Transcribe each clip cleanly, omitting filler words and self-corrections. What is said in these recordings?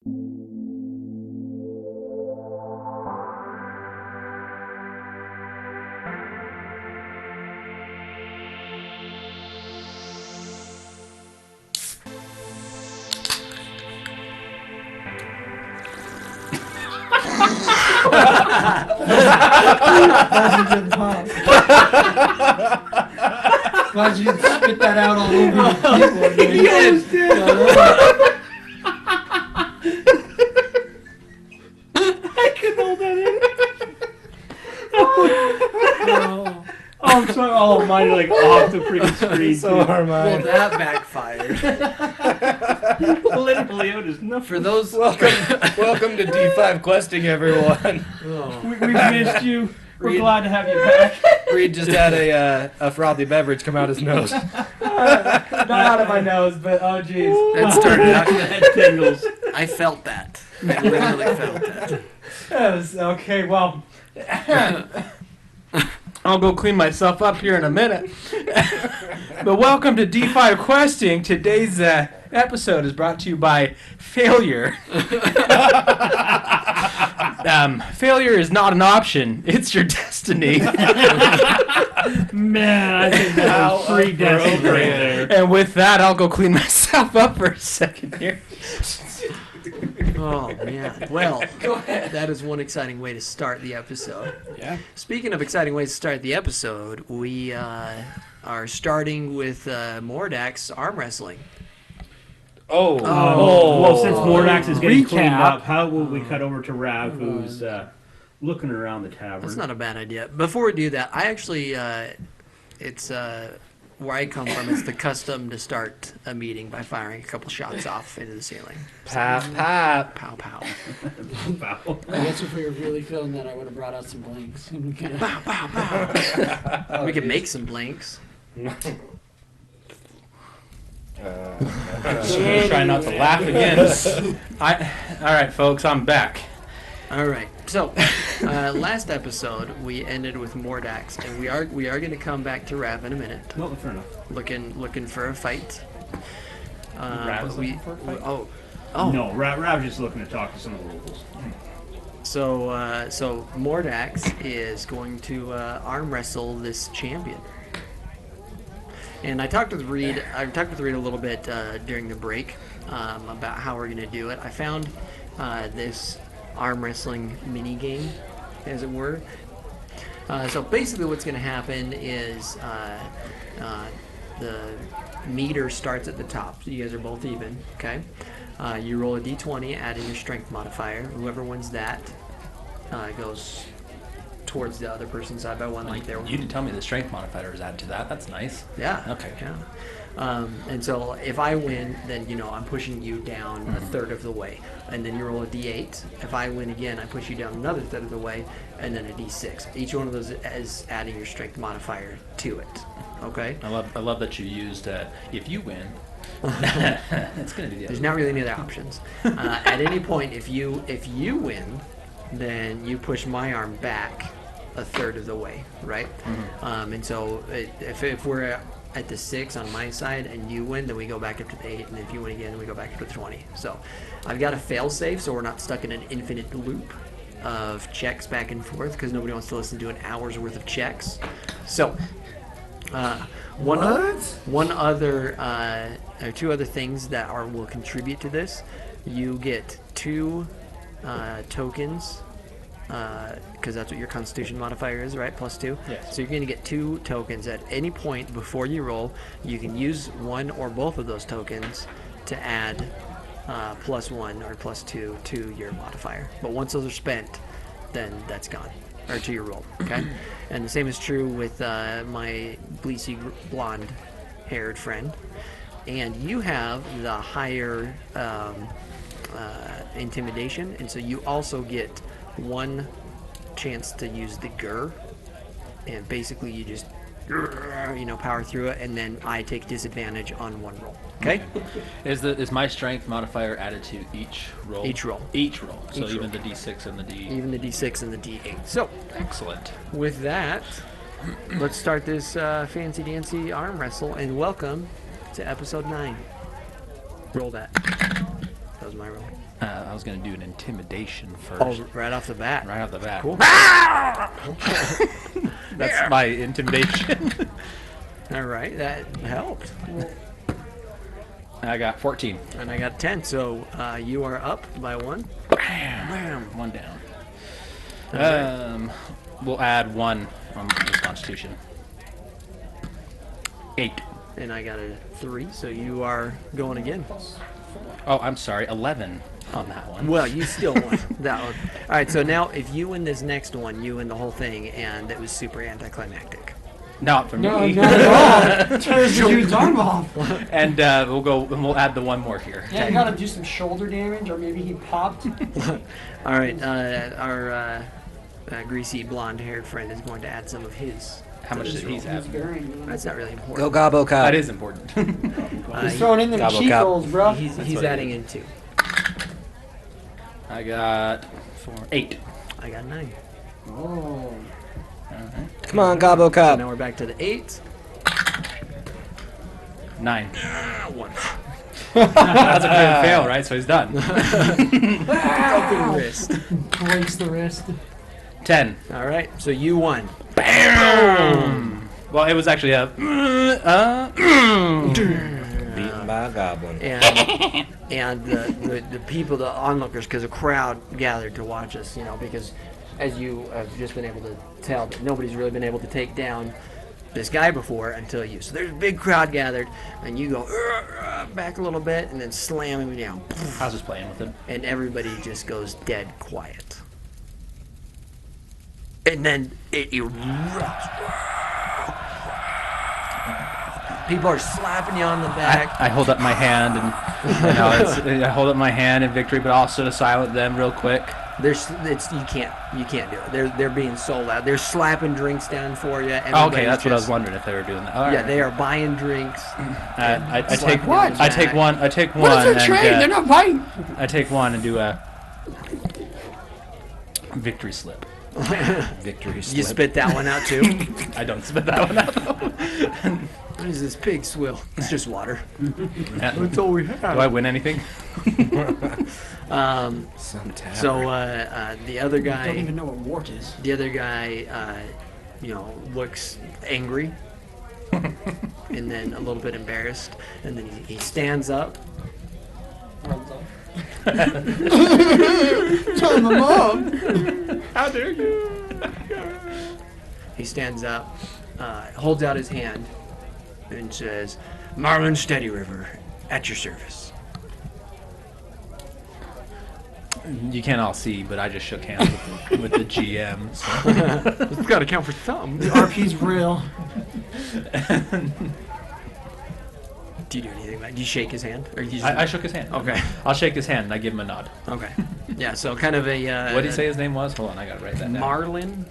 That's a good pop. Glad you spit that out all over the keyboard. Yes, I can hold that in. Oh, I'm sorry. Oh, mine are like off the freaking screen. So are Well, mine. that backfired. Literally out is nothing. For those... Welcome to D5 questing, everyone. Oh. We've missed you. We're Reed. glad to have you back. Reed just had a frothy beverage come out his nose. Not out of my nose, but oh jeez. That started out... The head tingles. I felt that. I literally felt that. That was okay. Well, I'll go clean myself up here in a minute. But welcome to D5 Questing. Today's episode is brought to you by Failure. Failure is not an option. It's your destiny. Man, I think that was free destiny right there. And with that, I'll go clean myself up for a second here. Oh, man. Well, that is one exciting way to start the episode. Yeah. Speaking of exciting ways to start the episode, we are starting with Mordax arm wrestling. Oh. Well, since Mordax is getting Recap. cleaned up, how will we cut over to Rav, who's looking around the tavern? That's not a bad idea. Before we do that, I actually, it's where I come from, it's the custom to start a meeting by firing a couple shots off into the ceiling. Pap, pap. Pow, pow. Wow. I guess if we were really feeling that, I would have brought out some blanks. And we could Pow, pow, pow. We could make some blanks. Try not to laugh again. All right, folks, I'm back. All right. So, last episode we ended with Mordax, and we are going to come back to Rav in a minute, No, fair enough. looking for a fight. Rav's but we, looking for a fight? Oh. No, Rav's just looking to talk to some of the locals. So Mordax is going to arm wrestle this champion. And I talked with Reed. I talked with Reed a little bit during the break about how we're going to do it. I found this arm wrestling mini game, as it were. So basically, what's going to happen is the meter starts at the top. So you guys are both even. Okay. You roll a d20, add in your strength modifier. Whoever wins that goes towards the other person's side by one. Like there. You didn't tell me the strength modifier is added to that. That's nice. Yeah. Okay. Yeah. And so if I win, then I'm pushing you down a third of the way, and then you roll a d8. If I win again, I push you down another third of the way, and then a d6. Each one of those is adding your strength modifier to it. Okay. I love that you used if you win. It's gonna be the There's other. not really any other options. At any point, if you win, then you push my arm back a third of the way, right? Mm-hmm. And so if we're at the 6 on my side and you win, then we go back up to the 8, and if you win again, then we go back up to the 20. So I've got a fail safe, so we're not stuck in an infinite loop of checks back and forth because nobody wants to listen to an hour's worth of checks. So one other or two other things that will contribute to this. You get 2 tokens because that's what your Constitution modifier is, right? +2. Yes. So you're going to get 2 tokens at any point before you roll. You can use one or both of those tokens to add +1 or +2 to your modifier. But once those are spent, then that's gone, or to your roll. Okay. And the same is true with my bleachy blonde-haired friend. And you have the higher intimidation, and so you also get 1 chance to use the GUR, and basically you just power through it, and then I take disadvantage on 1 roll. Okay? Is my strength modifier added to each roll? Each roll. Each roll. So Each even roll. the D6 and the D. Even the D6 and the D8. So Excellent. with that, let's start this fancy dancy arm wrestle, and welcome to episode 9. Roll that. That was my roll. I was gonna do an intimidation first. Oh, right off the bat. Right off the bat. Cool. That's my intimidation. All right, that helped. I got 14. And I got 10, so you are up by 1. Bam. One down. We'll add 1 on this Constitution. 8. And I got a 3, so you are going again. Oh, I'm sorry. 11 on that one. Well, you still won that one. All right, so now if you win this next one, you win the whole thing, and it was super anticlimactic. Not for No, me. not at all. Turns the dude's arm off. And we'll add the 1 more here. Yeah, you gotta do some shoulder damage, or maybe he popped. All right, our greasy blonde-haired friend is going to add some of his. How much did he have? That's not really important. Go gobble cop. That is important. He's throwing in them Gobble cheat cop. rolls, bro. He's what it adding in 2. I got 8. I got 9. Oh. Come on, gobble So cop. now we're back to the 8. 9. 1. That's a crit fail, right? So he's done. Broken wrist. Breaks the wrist. 10. All right, so you won. Bam! Well, it was actually a. Beaten by a goblin. And the people, the onlookers, because a crowd gathered to watch us, because as you have just been able to tell, that nobody's really been able to take down this guy before until you. So there's a big crowd gathered, and you go back a little bit, and then slam him down. I was just playing with him. And everybody just goes dead quiet. And then it erupts. People are slapping you on the back. I hold up my hand and I hold up my hand in victory, but also to silence them real quick. You can't do it. They're being sold out. They're slapping drinks down for you. Okay, that's what I was wondering if they were doing that. All Yeah, right. they are buying drinks. I take What? I take one. I take one. What is their and, trade? They're not fighting. I take one and do a victory slip. Victory slip. You spit that one out too. I don't spit that one out though. What is this pig swill? It's just water. That's all we have. Do I win anything? Some tavern. So the other Don't guy, even know what wart is. looks angry, and then a little bit embarrassed, and then he stands up. Tell my mom. How dare you? He stands up, holds out his hand, and says, "Marlin Steady River, at your service." You can't all see, but I just shook hands with the GM. So. It's got to count for something. The RP's real. Do you do anything? Do you shake his hand? Or you just, I shook his hand. Okay. I'll shake his hand and I give him a nod. Okay. Yeah. So kind of a. What did he say his name was? Hold on, I gotta write that down. Marlin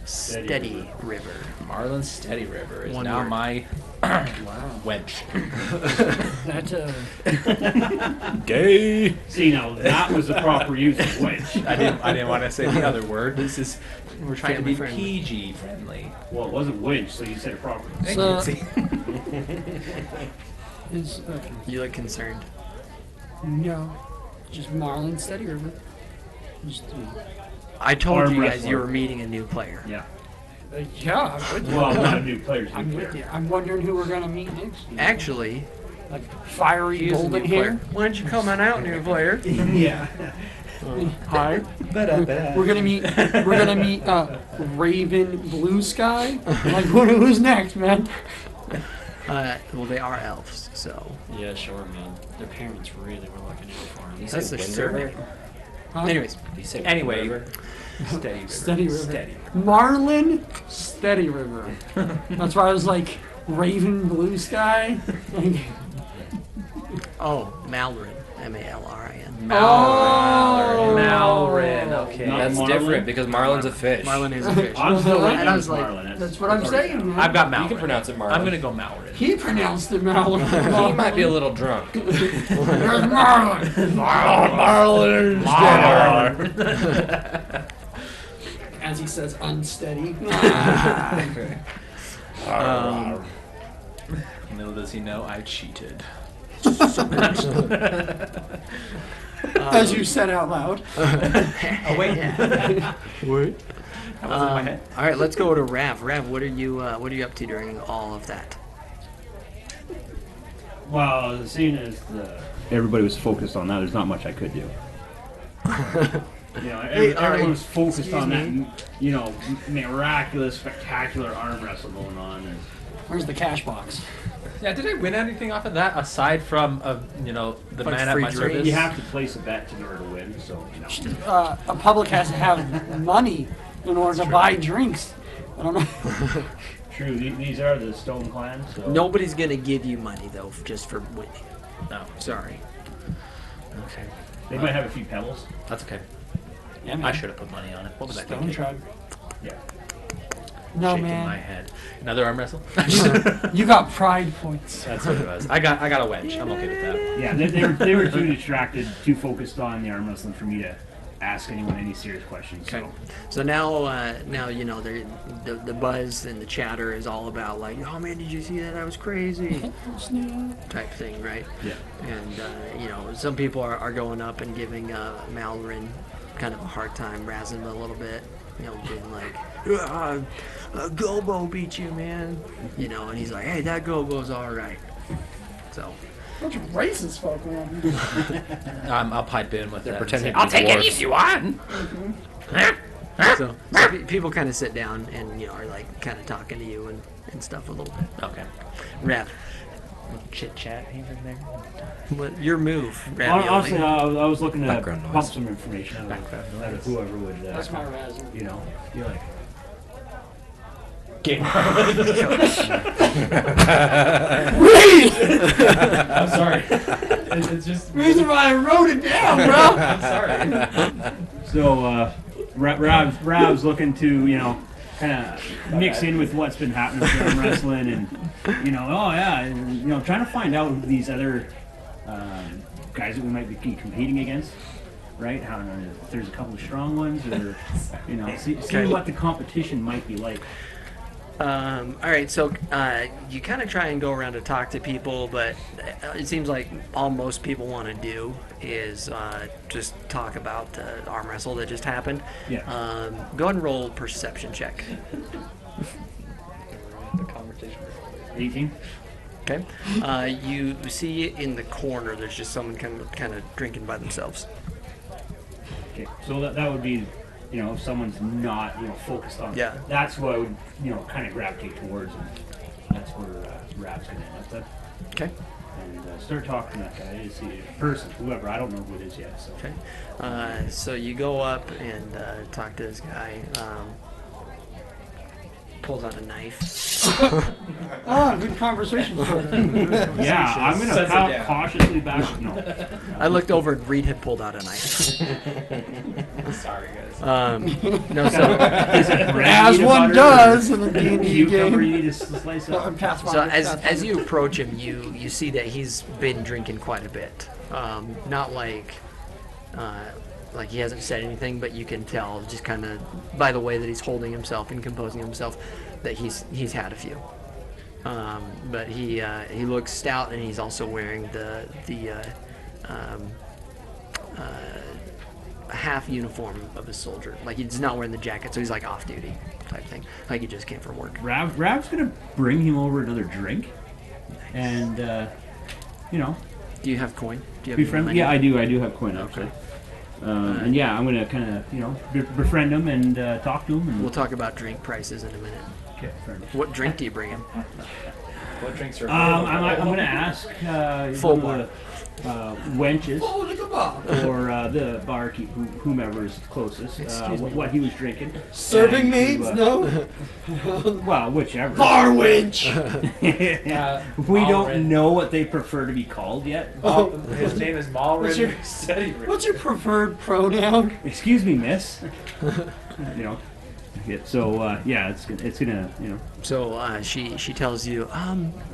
Steady River. Marlin Steady River is One now word. my wench. That's Gay. See, now that was the proper use of witch. I didn't want to say the other word. We're trying to be Family friendly. PG friendly. Well, it wasn't winch, so you said it properly. So, See? is You look concerned. no, just Marlin Steady River. Just, I told Arm you guys wrestler. you were meeting a new player. Yeah. yeah, I'm with you. Well, not a new player, I'm with you. I'm wondering who we're gonna meet next. Actually, Like fiery he's a new golden player. hair. Why don't you come on out, new player? Yeah. Hi. We're gonna meet. We're gonna meet Raven Blue Sky. Like, who's next, man? Well, they are elves, so Yeah, sure, man. Their parents really were looking out for them. that's their surname. Huh? Anyways, Anyway, Steady River. Steady River. Steady. Marlin Steady River. That's why I was like Raven Blue Sky. Like, Malrin, M-A-L-R-I-N. oh, Malrin. Okay. Not That's Marlin? different because Marlin's a fish. Marlin is a fish. I'm still And like, I was like, that's what I'm saying, man. I've got You Malrin. can pronounce it Marlin. I'm gonna go Malrin. He pronounced it Marlin. He might be a little drunk. There's Marlin. Marlin. As he says, unsteady. Little does he know I cheated. As you said out loud. Oh wait. What? That was in my head. All right, let's go to Rav. Rav, what are you up to during all of that? Well, seeing as everybody was focused on that, there's not much I could do. Everyone was focused on that, miraculous, spectacular arm wrestle going on. And Where's the cash box? Yeah, did I win anything off of that aside from the Like man at free my drinks? service? you have to place a bet in order to win, so A public has to have money in order to buy drinks. I don't know. True, these are the Stone Clan, so Nobody's gonna give you money though, just for winning. No. Sorry. Okay. they might have a few pebbles. That's okay. Yeah, man. I should have put money on it. What was I Stone thinking? Tribe. Yeah. No, Shaking my man. head. Another arm wrestle? You got pride points. That's what it was. I got a wedge. I'm okay with that. Yeah, they were too distracted, too focused on the arm wrestling for me to ask anyone any serious questions. Okay. So So now the buzz and the chatter is all about like, oh man, did you see that? That was crazy, type thing, right? yeah. And some people are going up and giving Malrin kind of a hard time, razzing him a little bit, being like, Gobo beat you, man, and he's like, hey, that Gobo's all right. So. Bunch of racist folk, man. I'll pipe in with that. pretending and say, to be I'll take it dwarves. if you want. So people kind of sit down and are like kind of talking to you and stuff a little bit. Okay. Rav, Chit chat here and there. what your move? Ravioli. Honestly, I was looking to Background pump noise. some information out of whoever would, That's my razzle. be like, Game. I'm sorry. It's just. reason why I wrote it down, bro. I'm sorry. so, Rav's looking to, kind of mix in with what's been happening with arm wrestling and, trying to find out who these other guys that we might be competing against, right? How, if there's a couple of strong ones or, see what the competition might be like. All right, so you kind of try and go around to talk to people, but it seems like all most people want to do is just talk about the arm wrestle that just happened. Yeah. Go ahead and roll a perception check. The conversation. 18? Okay. You see in the corner. There's just someone kind of drinking by themselves. Okay. So that would be, if someone's not, focused on Yeah. that's what I would, kind of gravitate towards, and that's where Rav's going to end up. Okay. And start talking to that guy, to see a person, whoever, I don't know who it is yet. So. Okay. So you go up and talk to this guy. Pulls out a knife. Oh, good conversation starter. Yeah, I'm going Sets it down. to cautiously back. No. I looked over and Reed had pulled out a knife. Sorry, guys. No, so As one does in the D&D Cucumber game. you need to slice up. as you approach him, you see that he's been drinking quite a bit. Not like he hasn't said anything, but you can tell just kind of by the way that he's holding himself and composing himself that he's had a few. But he looks stout, and he's also wearing the half uniform of a soldier. Like he's not wearing the jacket, so he's like off duty type thing. Like he just came from work. Rav's going to bring him over another drink. And, Do you have coin? Do you have be any friendly. money? Yeah, I do have coin actually. And yeah, I'm gonna kind of befriend him and talk to him. And We'll talk about drink prices in a minute. okay, fair enough. What drink do you bring him? What drinks are I'm gonna ask Full one of the wenches or the barkeep, whomever is closest, what he was drinking. Serving And maids? to, No. Well, whichever. Bar wench. We don't know what they prefer to be called yet. His name is Malrin. What's your- What's your preferred pronoun? Excuse me, miss. Yeah, so yeah, it's gonna So she tells you,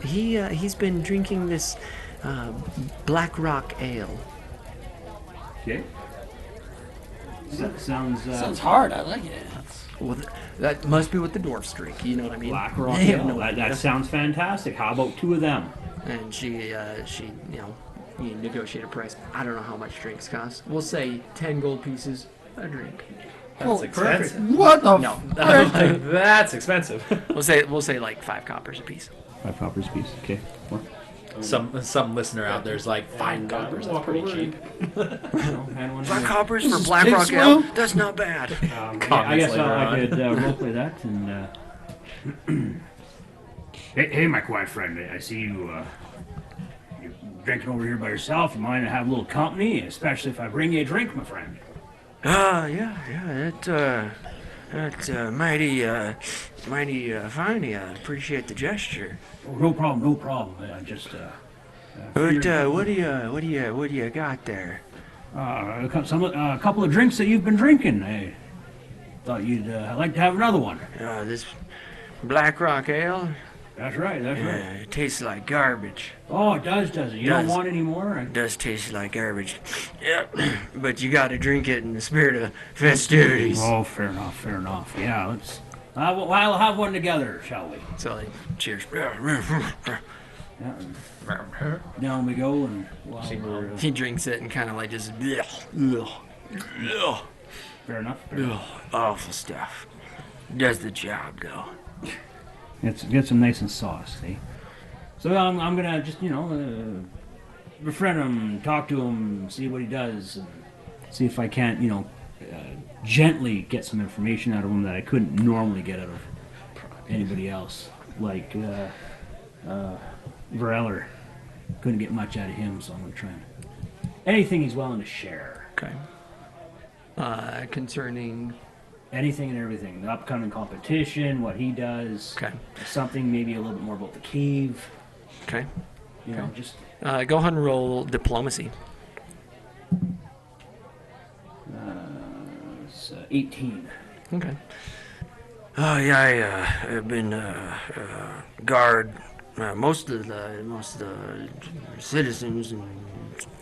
he's been drinking this Black Rock Ale. okay. Sounds Sounds hard. I like it. Well, that must be what the dwarfs drink. You know what I mean? Black Rock. They have Ale. no idea. That sounds fantastic. How about two of them? And she You negotiate a price. I don't know how much drinks cost. We'll say 10 gold pieces a drink. That's expensive. What the? No, Like, that's expensive. we'll say like 5 coppers a piece. 5 coppers a piece. Okay. Well, Some listener out there's like 5 coppers. That's pretty cheap. hand one 5 to- coppers This for is Black pig Rock swell? Ale? That's not bad. I guess later I on. could roleplay that and. Hey, my quiet friend. I see you. You're drinking over here by yourself. You mind to have a little company, especially if I bring you a drink, my friend. Yeah. That's mighty fine. I appreciate the gesture. Oh, no problem. I just. But what do you got there? A couple of drinks that you've been drinking. I thought you'd like to have another one. This Black Rock Ale. That's right. It tastes like garbage. Oh, it does it? You don't Does. want any more? It does taste like garbage. Yeah, but you got to drink it in the spirit of festivities. Oh, fair enough. Yeah, let's. I'll have one together, shall we? So like, cheers. Yeah. Down we go, and while we're, He drinks it and kind of like just. fair enough. Awful stuff. Does the job though. Get some nice and sauce, see? So I'm gonna just, befriend him, talk to him, see what he does, and see if I can't, gently get some information out of him that I couldn't normally get out of anybody else. Like, Vareller. Couldn't get much out of him, so I'm gonna try and anything he's willing to share. Okay. Concerning. Anything and everything. The upcoming competition, what he does. Okay. Something maybe a little bit more about the cave. Okay. Just Go ahead and roll diplomacy. it's 18. Okay. Oh yeah, I've been guard most of the citizens in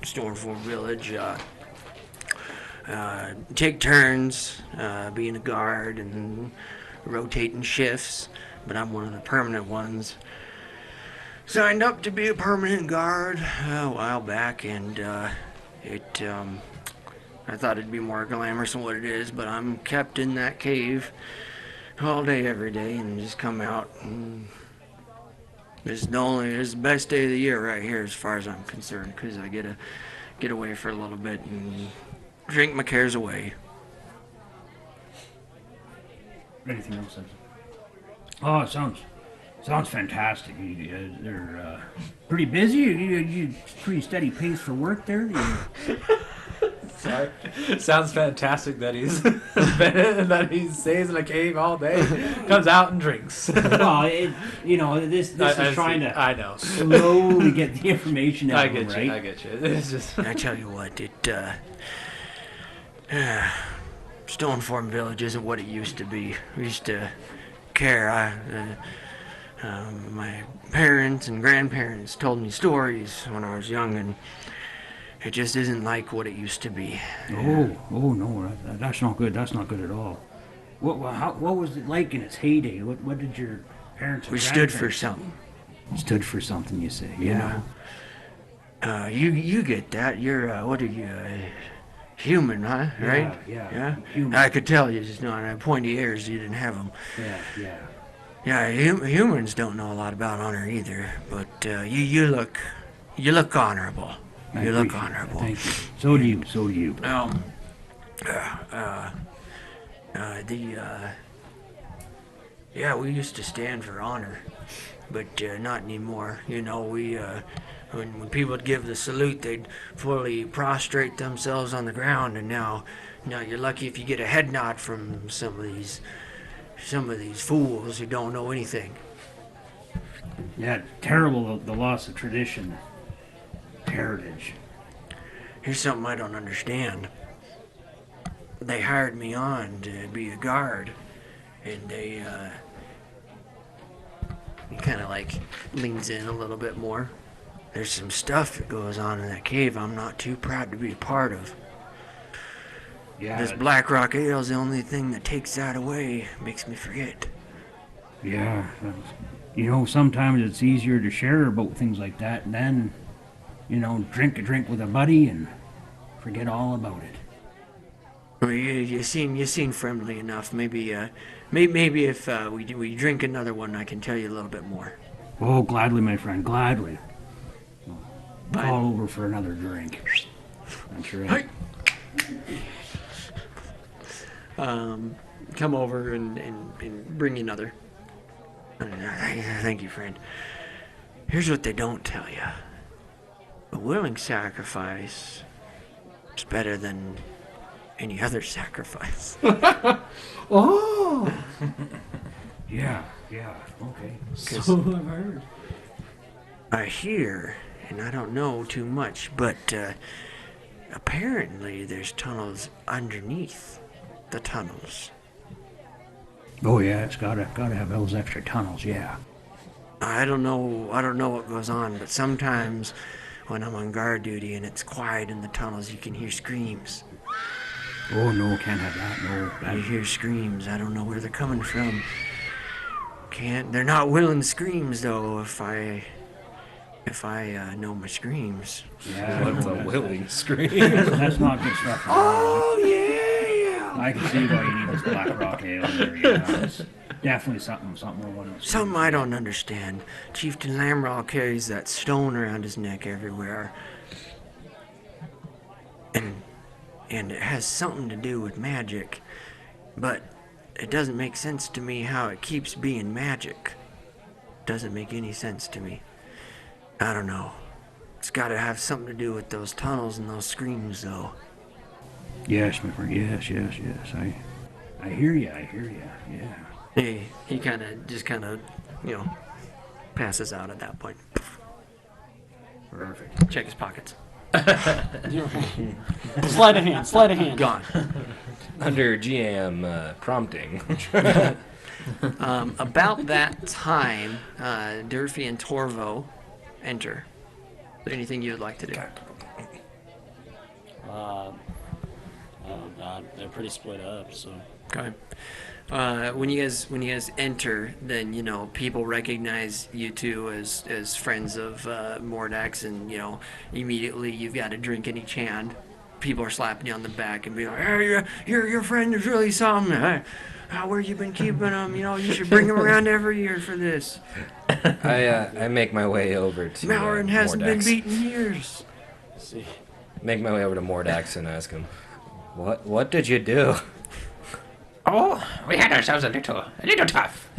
Stormford Village. Take turns being a guard and rotating shifts, but I'm one of the permanent ones. Signed up to be a permanent guard a while back, and I thought it'd be more glamorous than what it is, but I'm kept in that cave all day, every day, and just come out. And it's the best day of the year right here, as far as I'm concerned, because I get to get away for a little bit and drink my cares away. Anything else? Oh, it sounds fantastic. They're pretty busy. You pretty steady pace for work there. Sorry. Sounds fantastic that he stays in a cave all day, comes out and drinks. Well, this is trying to I know. slowly get the information out of him, right? I get you. It's just I tell you what, Stoneform Village isn't what it used to be. We used to care. My parents and grandparents told me stories when I was young, and it just isn't like what it used to be. Oh no, that's not good. That's not good at all. What was it like in its heyday? What did your parents? We stood for something. Stood for something, you say? You know. You get that. You're what are you? Human, huh? Right? Yeah. Human. I could tell you just on pointy ears you didn't have them. Yeah. Yeah, humans don't know a lot about honor either, but you look honorable. I You look appreciate it. honorable. Thank you. So do you. We used to stand for honor, but not anymore. When people would give the salute, they'd fully prostrate themselves on the ground, and now you're lucky if you get a head nod from some of these fools who don't know anything. Yeah, terrible the loss of tradition, heritage. Here's something I don't understand. They hired me on to be a guard, and he kind of like leans in a little bit more. There's some stuff that goes on in that cave I'm not too proud to be a part of. Yeah. This Black Rock Ale's the only thing that takes that away, makes me forget. Yeah. Sometimes it's easier to share about things like that than drink a drink with a buddy and forget all about it. Well, you seem friendly enough. Maybe if we drink another one, I can tell you a little bit more. Oh, gladly, my friend, gladly. But- Call over for another drink. That's right. Come over and bring you another. Thank you, friend. Here's what they don't tell you. A willing sacrifice is better than any other sacrifice. Oh, Yeah, okay. so I've heard. I hear, and I don't know too much, but apparently there's tunnels underneath the tunnels. Oh yeah, it's gotta have those extra tunnels. Yeah. I don't know what goes on, but sometimes when I'm on guard duty and it's quiet in the tunnels, you can hear screams. Oh no, can't have that. No. You hear screams. I don't know where they're coming from. They're not willing screams though. If I know my screams. Yeah. What's a willing scream? That's not good stuff. Oh yeah. I can see why you need this Black Rock ale in there. Yeah, it's definitely something we want to. Something I don't understand. Chieftain Lamraw carries that stone around his neck everywhere. And it has something to do with magic. But it doesn't make sense to me how it keeps being magic. Doesn't make any sense to me. I don't know. It's gotta have something to do with those tunnels and those screams though. Yes, my friend. Yes. I hear you. Yeah. He kind of, passes out at that point. Perfect. Check his pockets. Sleight of hand. Gone. Under GM prompting. About that time, Durfee and Torvo enter. Is there anything you would like to do? Oh God, they're pretty split up. So Okay. When you guys enter, then people recognize you two as friends of Mordax, and immediately you've got a drink in each hand. People are slapping you on the back and be like, "Hey, your friend is really something. Where you been keeping him? You should bring him around every year for this." I make my way over to Malrin hasn't been Mordax. beaten years. see, Make my way over to Mordax and ask him, "What did you do?" Oh, we had ourselves a little tough.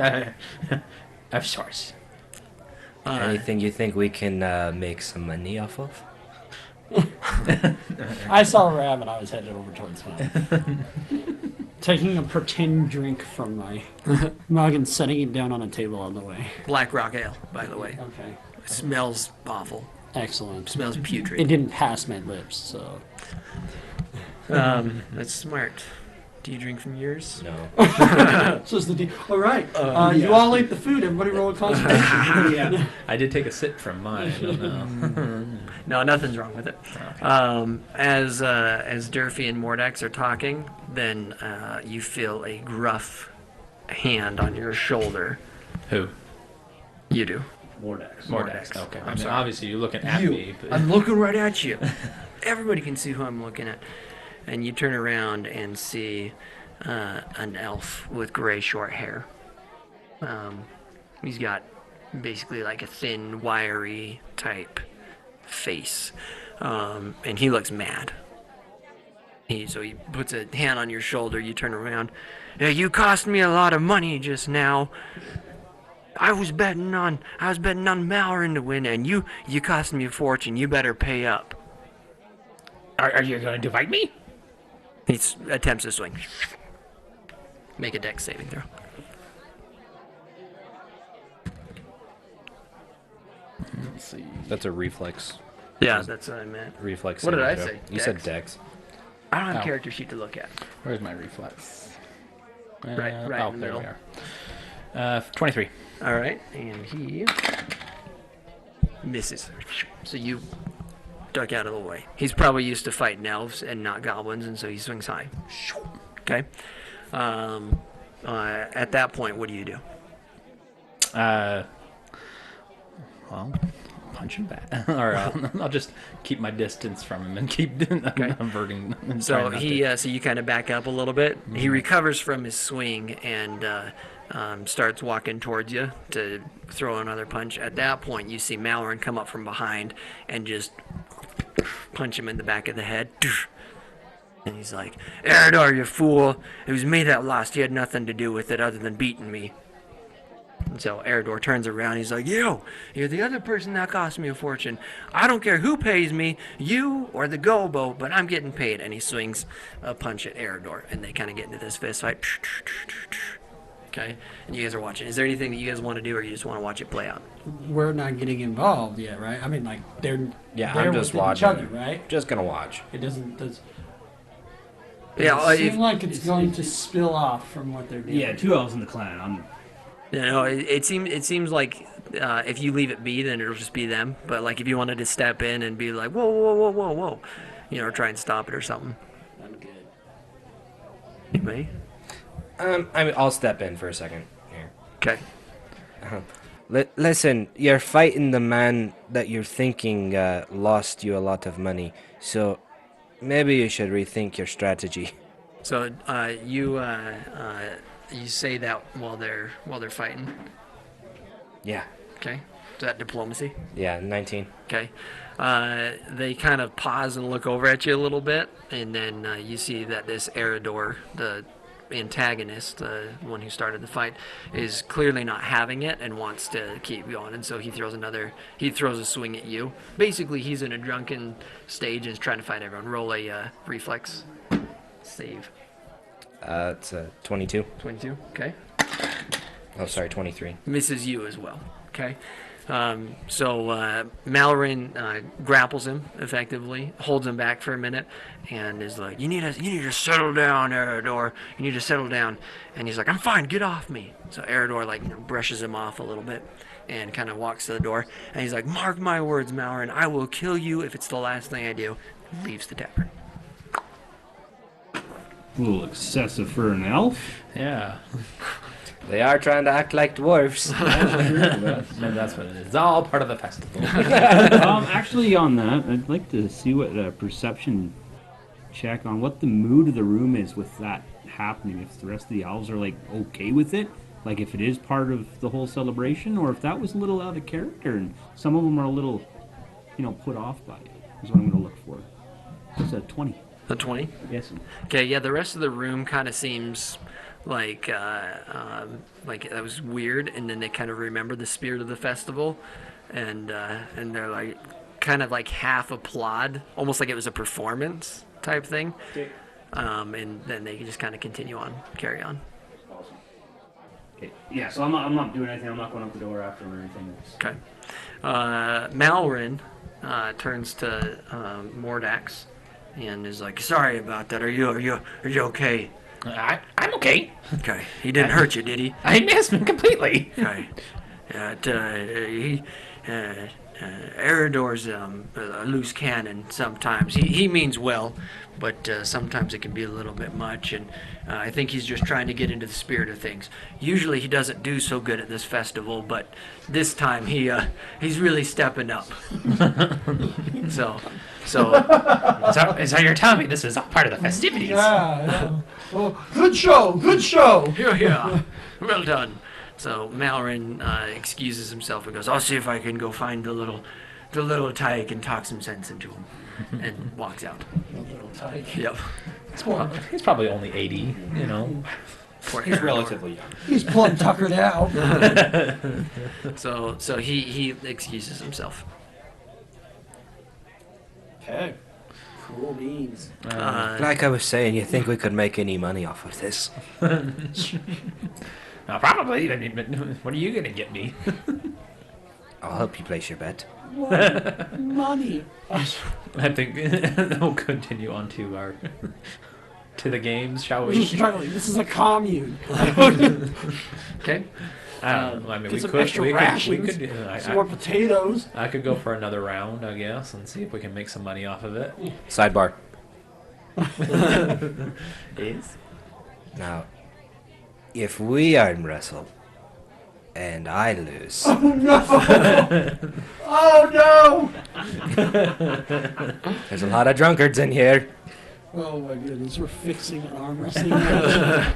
Of sorts. Anything you think we can make some money off of? I saw a rabbit. I was headed over towards him, taking a pretend drink from my mug and setting it down on a table on the way. Black Rock Ale, by the way. Okay, It smells awful. excellent. Smells It putrid. didn't pass my lips, so That's smart. Do you drink from yours? No. So is the deal. All right. You all ate the food. Everybody roll a concentration. Yeah. I did take a sip from mine. No, nothing's wrong with it. As Durfee and Mordax are talking, then you feel a gruff hand on your shoulder. Who? You do. Mordax. Okay. I mean, sorry. obviously you're looking at me. But... I'm looking right at you. Everybody can see who I'm looking at. And you turn around and see an elf with gray short hair. He's got basically like a thin, wiry type face. And he looks mad. So he puts a hand on your shoulder, you turn around. "Yeah, you cost me a lot of money just now. I was betting on Malrin to win, and you cost me a fortune. You better pay up." Are you going to fight me? He attempts to swing. Make a dex saving throw. Let's see. That's a reflex. Yeah, that's what I meant. Reflex. What did I saving say? throw. You said Dex? Dex. I don't have a Oh. character sheet to look at. Where's my reflex? Right oh, in the there we middle. are. 23. All right, and he misses. So you duck out of the way. He's probably used to fighting elves and not goblins, and so he swings high. Okay. At that point, what do you do? Well, punch him back, or I'll just keep my distance from him and keep averting. And So trying not he, to- so you kind of back up a little bit. He recovers from his swing and starts walking towards you to throw another punch. At that point, you see Malloran come up from behind and just punch him in the back of the head. And he's like, Eridor, you fool. It was me that lost. You had nothing to do with it other than beating me. And so Eridor turns around. He's like, you're the other person that cost me a fortune. I don't care who pays me, you or the Gobo, but I'm getting paid. And he swings a punch at Eridor. And they kind of get into this fist fight. Okay? And you guys are watching. Is there anything that you guys want to do, or you just want to watch it play out? We're not getting involved yet, right? I mean, like, they're Yeah, they're I'm just within watching. each other, right? Just gonna watch. It doesn't Yeah, seem like it's going to spill off from what they're doing. Yeah, 2 elves in the clan. it seems like if you leave it be, then it'll just be them. But like if you wanted to step in and be like, whoa, or try and stop it or something. I'm good. Anyway. I'll step in for a second here. Okay. Listen, you're fighting the man that you're thinking lost you a lot of money, so maybe you should rethink your strategy. So you say that while they're fighting. Yeah. Okay. Is that diplomacy? Yeah, 19. Okay. They kind of pause and look over at you a little bit, and then you see that this Eridor, the antagonist, the one who started the fight, is clearly not having it and wants to keep going, and so he throws a swing at you. Basically, he's in a drunken stage and is trying to fight everyone. Roll a reflex save. It's 22. 22. Okay. Oh, sorry, 23. Misses you as well. Okay. So Malloran grapples him effectively, holds him back for a minute, and is like, "You need to settle down, Eridor. You need to settle down." And he's like, "I'm fine. Get off me." So Eridor brushes him off a little bit, and kind of walks to the door. And he's like, "Mark my words, Malloran. I will kill you if it's the last thing I do." Leaves the tavern. A little excessive for an elf. yeah, They are trying to act like dwarfs. maybe that's what it is. It's all part of the festival. Actually, on that, I'd like to see what a perception check on what the mood of the room is with that happening. If the rest of the elves are okay with it, like if it is part of the whole celebration, or if that was a little out of character and some of them are a little, put off by it. Is what I'm going to look for. It's a 20. A 20. Yes. Okay, yeah, the rest of the room kind of seems like that was weird, and then they kind of remember the spirit of the festival, and they're like kind of like half applaud, almost like it was a performance type thing, and then they can just kind of carry on. Awesome. Okay. Yeah. So I'm not doing anything. I'm not going up the door after or anything. Okay. Malloran turns to Mordax and is like, "Sorry about that. Are you okay?" I'm okay. Okay. He didn't hurt you, did he? I missed him completely. Okay. Eridor's a loose cannon sometimes. He means well, but sometimes it can be a little bit much, and I think he's just trying to get into the spirit of things. Usually he doesn't do so good at this festival, but this time he's really stepping up. So you're telling me this is all part of the festivities? Yeah. Oh, good show. yeah, well done. So Malloran excuses himself and goes, "I'll see if I can go find the little tyke and talk some sense into him," and walks out. Little tyke. Yep. He's probably only 80, He's Relatively young. He's plumb tuckered out. So he excuses himself. Okay. Cool beans. Like I was saying, you think we could make any money off of this? Probably. I mean, but what are you going to get me? I'll help you place your bet. What? Money. I think we'll continue on to the games, shall We're we? struggling. This is a commune. Okay. I mean, Get we some could, extra we could, we rations, could. Some more potatoes. I could go for another round, I guess, and see if we can make some money off of it. Sidebar. Is? Now, if we arm wrestle, and I lose. Oh no! There's a lot of drunkards in here. Oh my goodness, we're fixing an arm wrestling match.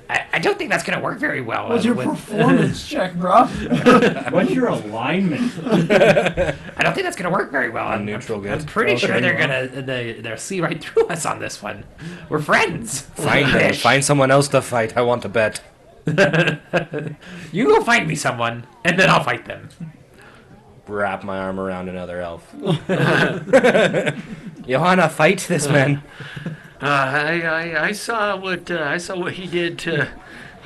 I don't think that's going to work very well. What's your performance check, bro? What's your alignment? I don't think that's going to work very well. I'm neutral good. I'm pretty sure Okay, they'll see right through us on this one. We're friends. Find someone else to fight. I want to bet. You go find me someone, and then I'll fight them. Wrap my arm around another elf. You wanna fight this man? I saw what he did to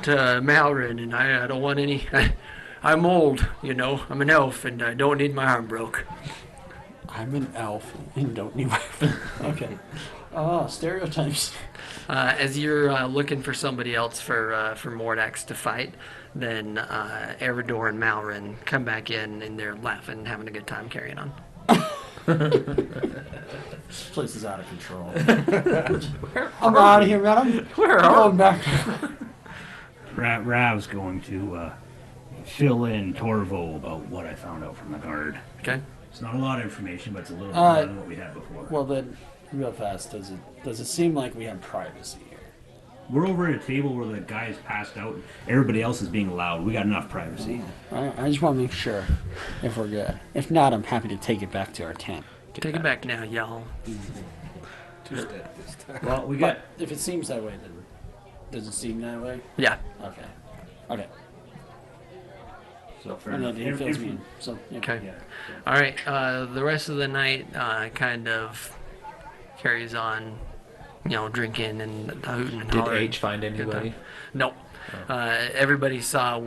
Malrin, and I don't want any. I'm old, you know. I'm an elf, and I don't need my arm broke. I'm an elf and don't need my. Okay. Stereotypes. As you're looking for somebody else for Mordax to fight, then Eridor and Malrin come back in, and they're laughing, having a good time carrying on. This place is out of control. I'm out of here, man. I'm going back. Rav's going to fill in Torvo about what I found out from the guard. Okay. It's not a lot of information, but it's a little bit more than what we had before. Well then, real fast, does it seem like we have privacy here? We're over at a table where the guy is passed out. Everybody else is being loud. We got enough privacy. I just want to make sure if we're good. If not, I'm happy to take it back to our tent. Take it back now, y'all. Well, we got. But if it seems that way, then does it seem that way? Yeah. Okay. Okay. So fair And enough. then it fills me in. So yeah. Okay. Yeah. All right. The rest of the night kind of carries on, you know, drinking and hooting and Did hollering. H find anybody? No. Everybody saw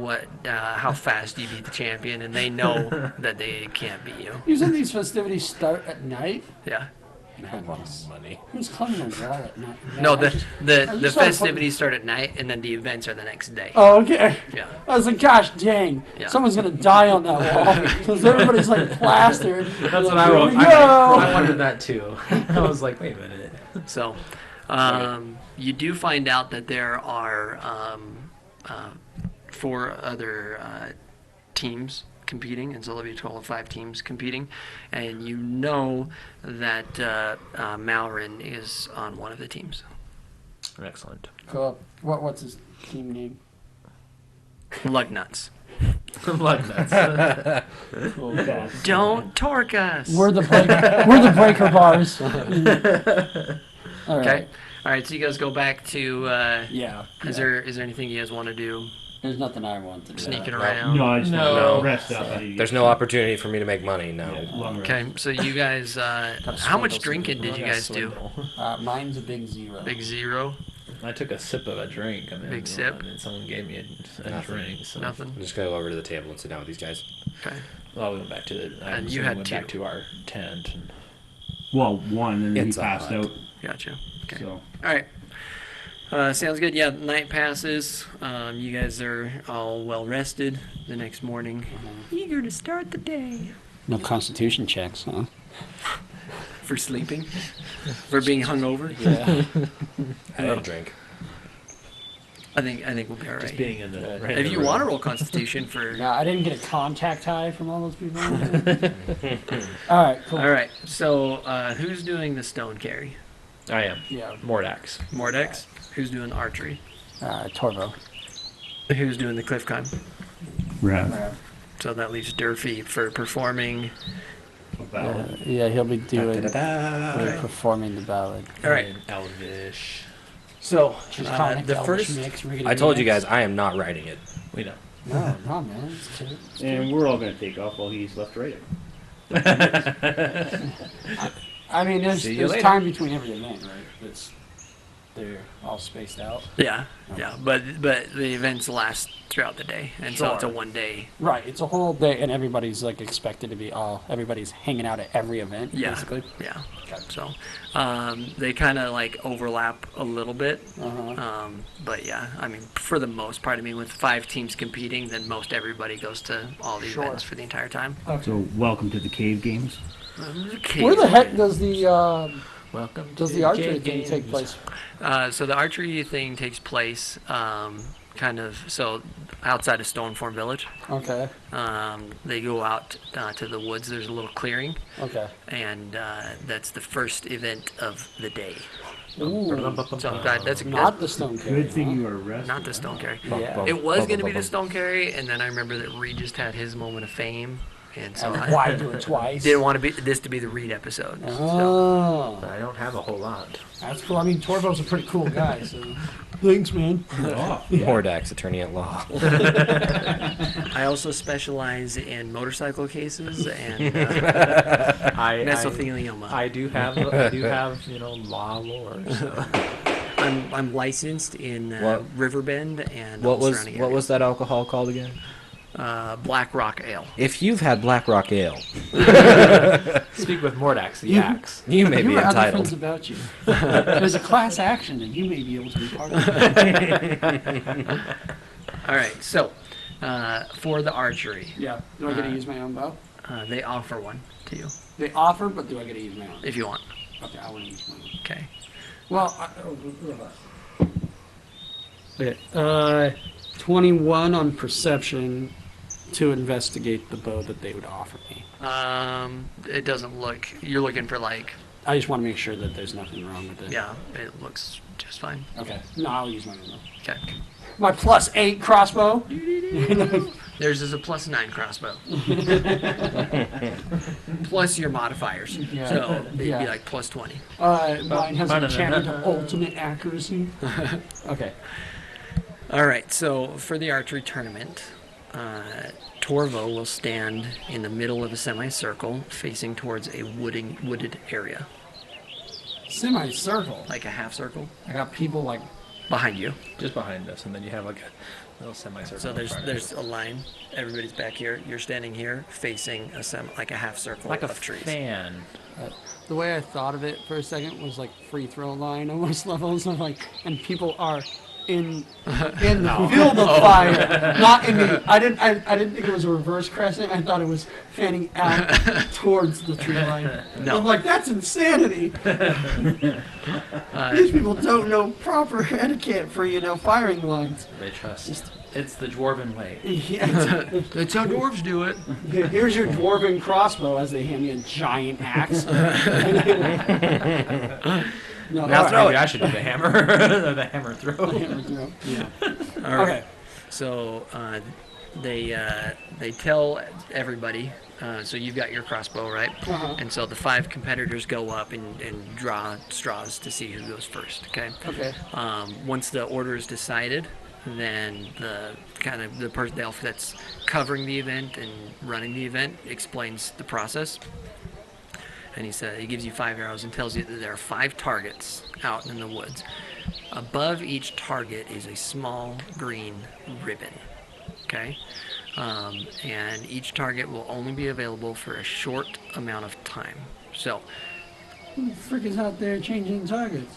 how fast you beat the champion, and they know that they can't beat you. You said these festivities start at night? Yeah. Money. Who's climbing a wall at night? No, I just the started festivities start at night, and then the events are the next day. Oh, okay. Yeah. I was like, gosh, dang. Yeah. Someone's going to die on that wall. Because everybody's like plastered. That's what Like, I here wrote. we I go. wondered that too. I was like, wait a minute. So, you do find out that there are 4 other teams competing, and so there'll be a total of 5 teams competing, and you know that Malrin is on one of the teams. Excellent. Cool. What's his team name? Lugnuts. Lug nuts. Cool. Don't torque us. We're the breaker bars. All right. Okay. All right. So you guys go back to. Yeah. Is there anything you guys want to do? There's nothing I want to do. Sneaking around. No, I just No. rest up. There's no opportunity for me to make money. No. Long rest. Okay. So you guys, how much drinking did you guys do? Mine's a big 0. Big 0. I took a sip of a drink. I mean, Big sip? and then someone gave me a Nothing. drink. So. Nothing. I'm just gonna go over to the table and sit down with these guys. Okay. Well, we went back to the. And you we had went 2. back to our tent. And Well, one, and then It's he a passed hut. out. Gotcha. Okay. So All right. Sounds good. Yeah, night passes. You guys are all well rested the next morning. Eager to start the day. No constitution checks, huh? For sleeping? For being hungover? Yeah. I don't drink. I think we'll be all just right. being in the. Right If in you the want to room. roll Constitution for. Yeah, I didn't get a contact high from all those people. All right, cool. All right. So who's doing the stone carry? I am. Yeah. Mordax. Mordax. Who's doing archery? Torvo. Who's doing the cliff climb? Rav. So that leaves Durfee for performing. Yeah, he'll be doing performing the ballad. All right. And Elvish. So She's calling it the Elvish first. mix, riggedy I told you mix. guys I am not writing it. We know. No, no, man. It's cute. It's cute. And we're all going to take off while he's left writing. I mean, See you there's later. time between every event, right? They're all spaced out. Yeah, yeah, but the events last throughout the day, and so it's a Sure. 1 day. Right. It's a whole day, and everybody's like expected to be everybody's hanging out at every event, Yeah, basically. yeah. So they kind of like overlap a little bit, but yeah, I mean, for the most part, I mean, with 5 teams competing, then most everybody goes to all the Sure. events for the entire time. So welcome to the cave games. Okay. Where the heck does the Welcome. does to the archery J thing take Games. place? So the archery thing takes place kind of, so outside of Stoneform Village. Okay. They go out to the woods. There's a little clearing, Okay. and that's the first event of the day. Ooh. So I'm glad that's Not the stone carry. Good thing you were arrested. not the stone carry. Yeah. It was going to be the stone carry, and then I remember that Reed just had his moment of fame, and so I Why do it twice? didn't want this to be the Reed episode. So. Oh, I don't have a whole lot. that's cool. I mean, Torvo's a pretty cool guy, so thanks, man. Mordax, attorney at law. I also specialize in motorcycle cases and I mesothelioma. I do have law lore. So. I'm licensed in What? Riverbend and What all the was surrounding what areas. was that alcohol called again? Black Rock Ale. If you've had Black Rock Ale, Speak with Mordax, the axe. you may You be were other entitled. things about you. There's a class action, and you may be able to be part of it. All right, so for the archery, Yeah. Do I get to use my own bow? they offer one to you They offer, but do I get to use my own? if you want. Okay, I want to use my own. Okay. Well, 21 on perception to investigate the bow that they would offer me. It doesn't look. You're looking for like. I just want to make sure that there's nothing wrong with it. Yeah, it looks just fine. Okay. No, I'll use my own bow. Okay. My +8 crossbow. Theirs is a +9 crossbow. Plus your modifiers. Yeah. So it'd Yeah. be like +20. Mine has Mine enchanted doesn't. ultimate accuracy. Okay. All right, so for the archery tournament, Torvo will stand in the middle of a semicircle facing towards a wooded area, Semicircle. like a half circle I got people like. behind you. Just behind us, and then you have like a little semicircle. So in front of there's you. a line. Everybody's back here. You're standing here facing like a half circle like a of trees. fan. The way I thought of it for a second was like free throw line almost levels of like, and people are in the field of fire, not in the. I didn't think it was a reverse crescent. I thought it was fanning out towards the tree line. No. I'm like, that's insanity. These people don't know proper etiquette for firing lines. They trust. It's the dwarven way. Yeah, That's how dwarves do it. here's your dwarven crossbow as they hand me a giant axe. No, Now all throw right. it. I should do the hammer. The hammer throw. Hammer throw. Yeah. All right. Okay. So they tell everybody. So you've got your crossbow, right? Uh-huh. And so the 5 competitors go up and draw straws to see who goes first. Okay. Okay. Once the order is decided, then the person that's covering the event and running the event explains the process. And he gives you 5 arrows and tells you that there are 5 targets out in the woods. Above each target is a small green ribbon. Okay? And each target will only be available for a short amount of time. So, Who the frick is out there changing targets?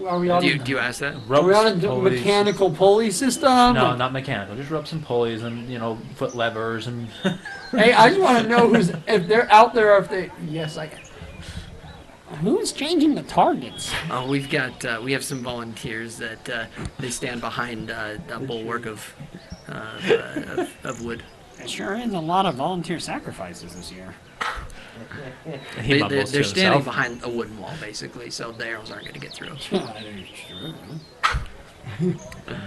Are we on? do you ask that? Are we on a Ropes, pulleys. mechanical pulley system? No, not mechanical. Just ropes and pulleys and foot levers and. Hey, I just want to know if they're out there or if they. Yes, I. Who's changing the targets? We have some volunteers that they stand behind a bulwark of wood. It sure is a lot of volunteer sacrifices this year. He mumbles to They're standing himself. behind a wooden wall, basically, so the arrows aren't going to get through.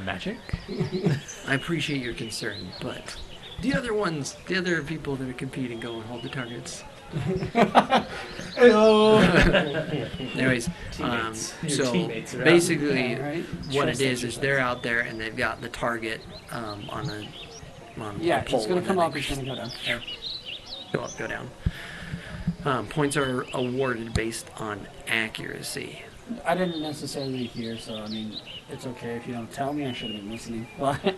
Magic. I appreciate your concern, but the other people that are competing, go and hold the targets. Hello. Anyways, Teammates. Your so teammates are out. basically, Yeah, right? what Trust it is exercise. they're out there and they've got the target on Yeah, a pole. it's gonna and come then up. It's gonna go down. go up, go down. Points are awarded based on accuracy. I didn't necessarily hear, so I mean, it's okay if you don't tell me. I should have been listening. But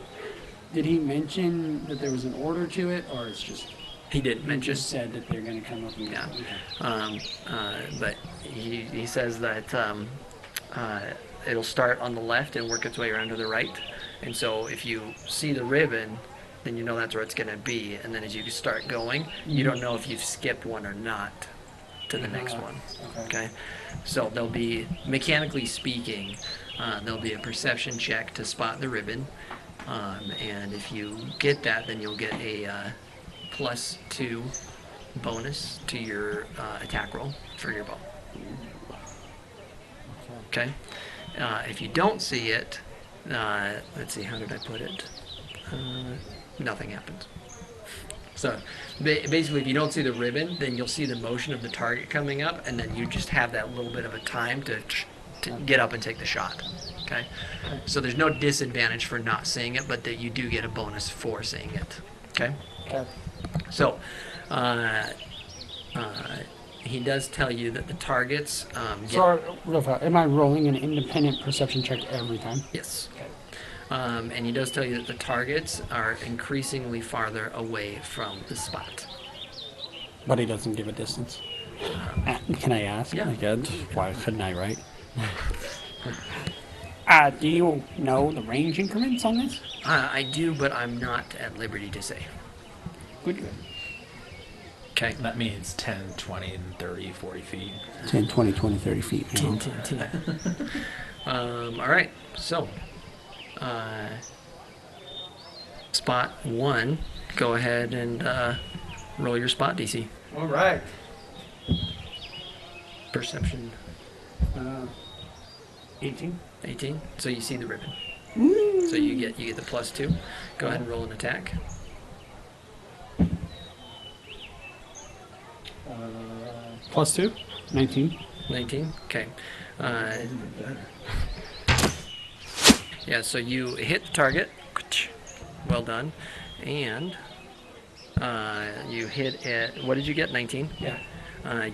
did he mention that there was an order to it, or it's just He didn't he mention. just said that they're gonna come up and Yeah. Okay. But he says that it'll start on the left and work its way around to the right. And so if you see the ribbon, then you know that's where it's going to be. And then as you start going, you don't know if you've skipped one or not. to the next one. Okay, so there'll be, mechanically speaking, there'll be a perception check to spot the ribbon, and if you get that, then you'll get a +2 bonus to your attack roll for your bow. Okay, if you don't see it, let's see, how did I put it? Nothing happens. So basically, if you don't see the ribbon, then you'll see the motion of the target coming up, and then you just have that little bit of a time to get up and take the shot. Okay, so there's no disadvantage for not seeing it, but that you do get a bonus for seeing it. Okay, so he does tell you that the targets. Sorry, real fast. Am I rolling an independent perception check every time? Yes. And he does tell you that the targets are increasingly farther away from the spot. But he doesn't give a distance. Can I ask? Yeah. Again, why couldn't I, right? Do you know the range increments on this? I do, but I'm not at liberty to say. Good. Okay. That means 10, 20, and 30, 40 feet. 10, 20, 20, 30 feet. You know? All right. So, spot 1, go ahead and roll your spot DC. All right. Perception 18. 18. So you see the ribbon. So you get the +2. Go ahead and roll an attack. +2. 19. 19. Okay. Yeah. So you hit the target. Well done. And you hit it. What did you get? 19. Yeah.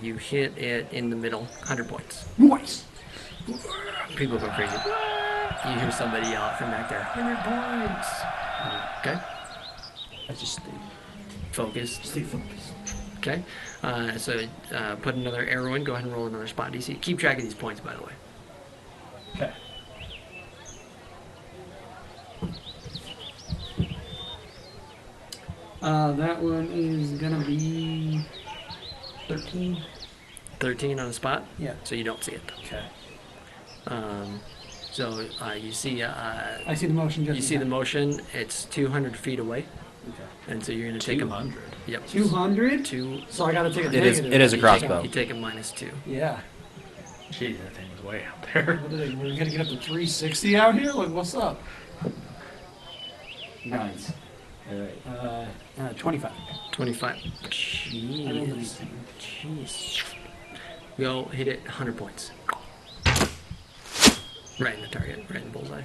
You hit it in the middle. 100 points. Nice. People go crazy. You hear somebody yell out from back there. 100 points. Okay. I just Focused. stay focused. Okay. So put another arrow in. Go ahead and roll another spot DC. Keep track of these points, by the way. Okay. That one is gonna be 13. 13 on the spot. Yeah. So you don't see it. Okay. So you see. I see the motion. Just You see the motion. It's 200 feet away, Okay. and so you're gonna take a. 200. Yep. 200. Two. So I gotta take a It is. negative. It is a You take crossbow. You take a -2. Yeah. Jeez, that thing was way out there. What are they? We're gonna get up to 360 out here. Like, what's up? Nice. All right. 25. 25. I rolled an Jeez. 18. Jeez. Go hit it 100 points. Right in the target. Right in the bullseye.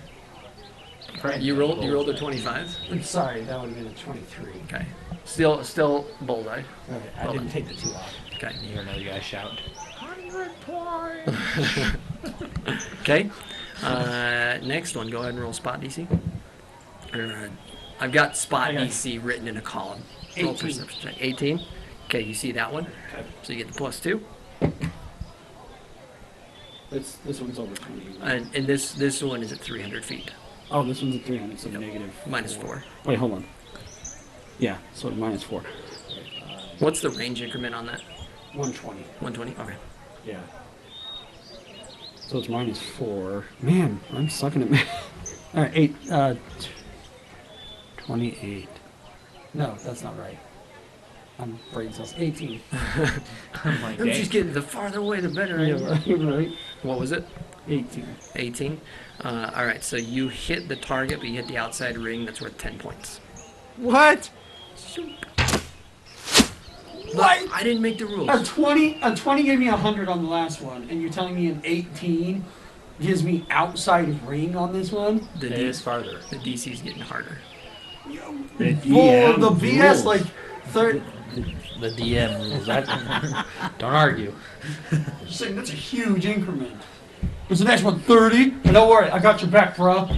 You rolled a 25. I'm sorry, that would have been a 23. Okay. Still bullseye. Okay, I Well didn't done. take the 2 off. Okay. You hear another guy shout. Okay. Next one. Go ahead and roll spot DC. I've got spot I got DC written in a column. Roll 18. perception check. 18. Okay, you see that one. So you get the +2. This one's over 20. And this one is at 300 feet. Oh, this one's a 300, so Yep. negative. -4. Wait, hold on. Yeah, so -4. What's the range increment on that? 120. 120? Okay. Yeah. So it's -4. Man, I'm sucking at math. All right, 8. 28. No, that's not right. I'm brain cells. 18. I'm like, I'm just getting the farther away, the better. right. What was it? 18. 18. All right, so you hit the target, but you hit the outside ring. That's worth 10 points. What? What? I didn't make the rules. A 20 gave me 100 on the last one, and you're telling me an 18 gives me outside ring on this one? The, it is farther. the DC's getting harder. For the BS, like, third. The DM rules. Don't argue. Just saying, that's a huge increment. What's the next one? 30? Don't worry, I got your back, bro.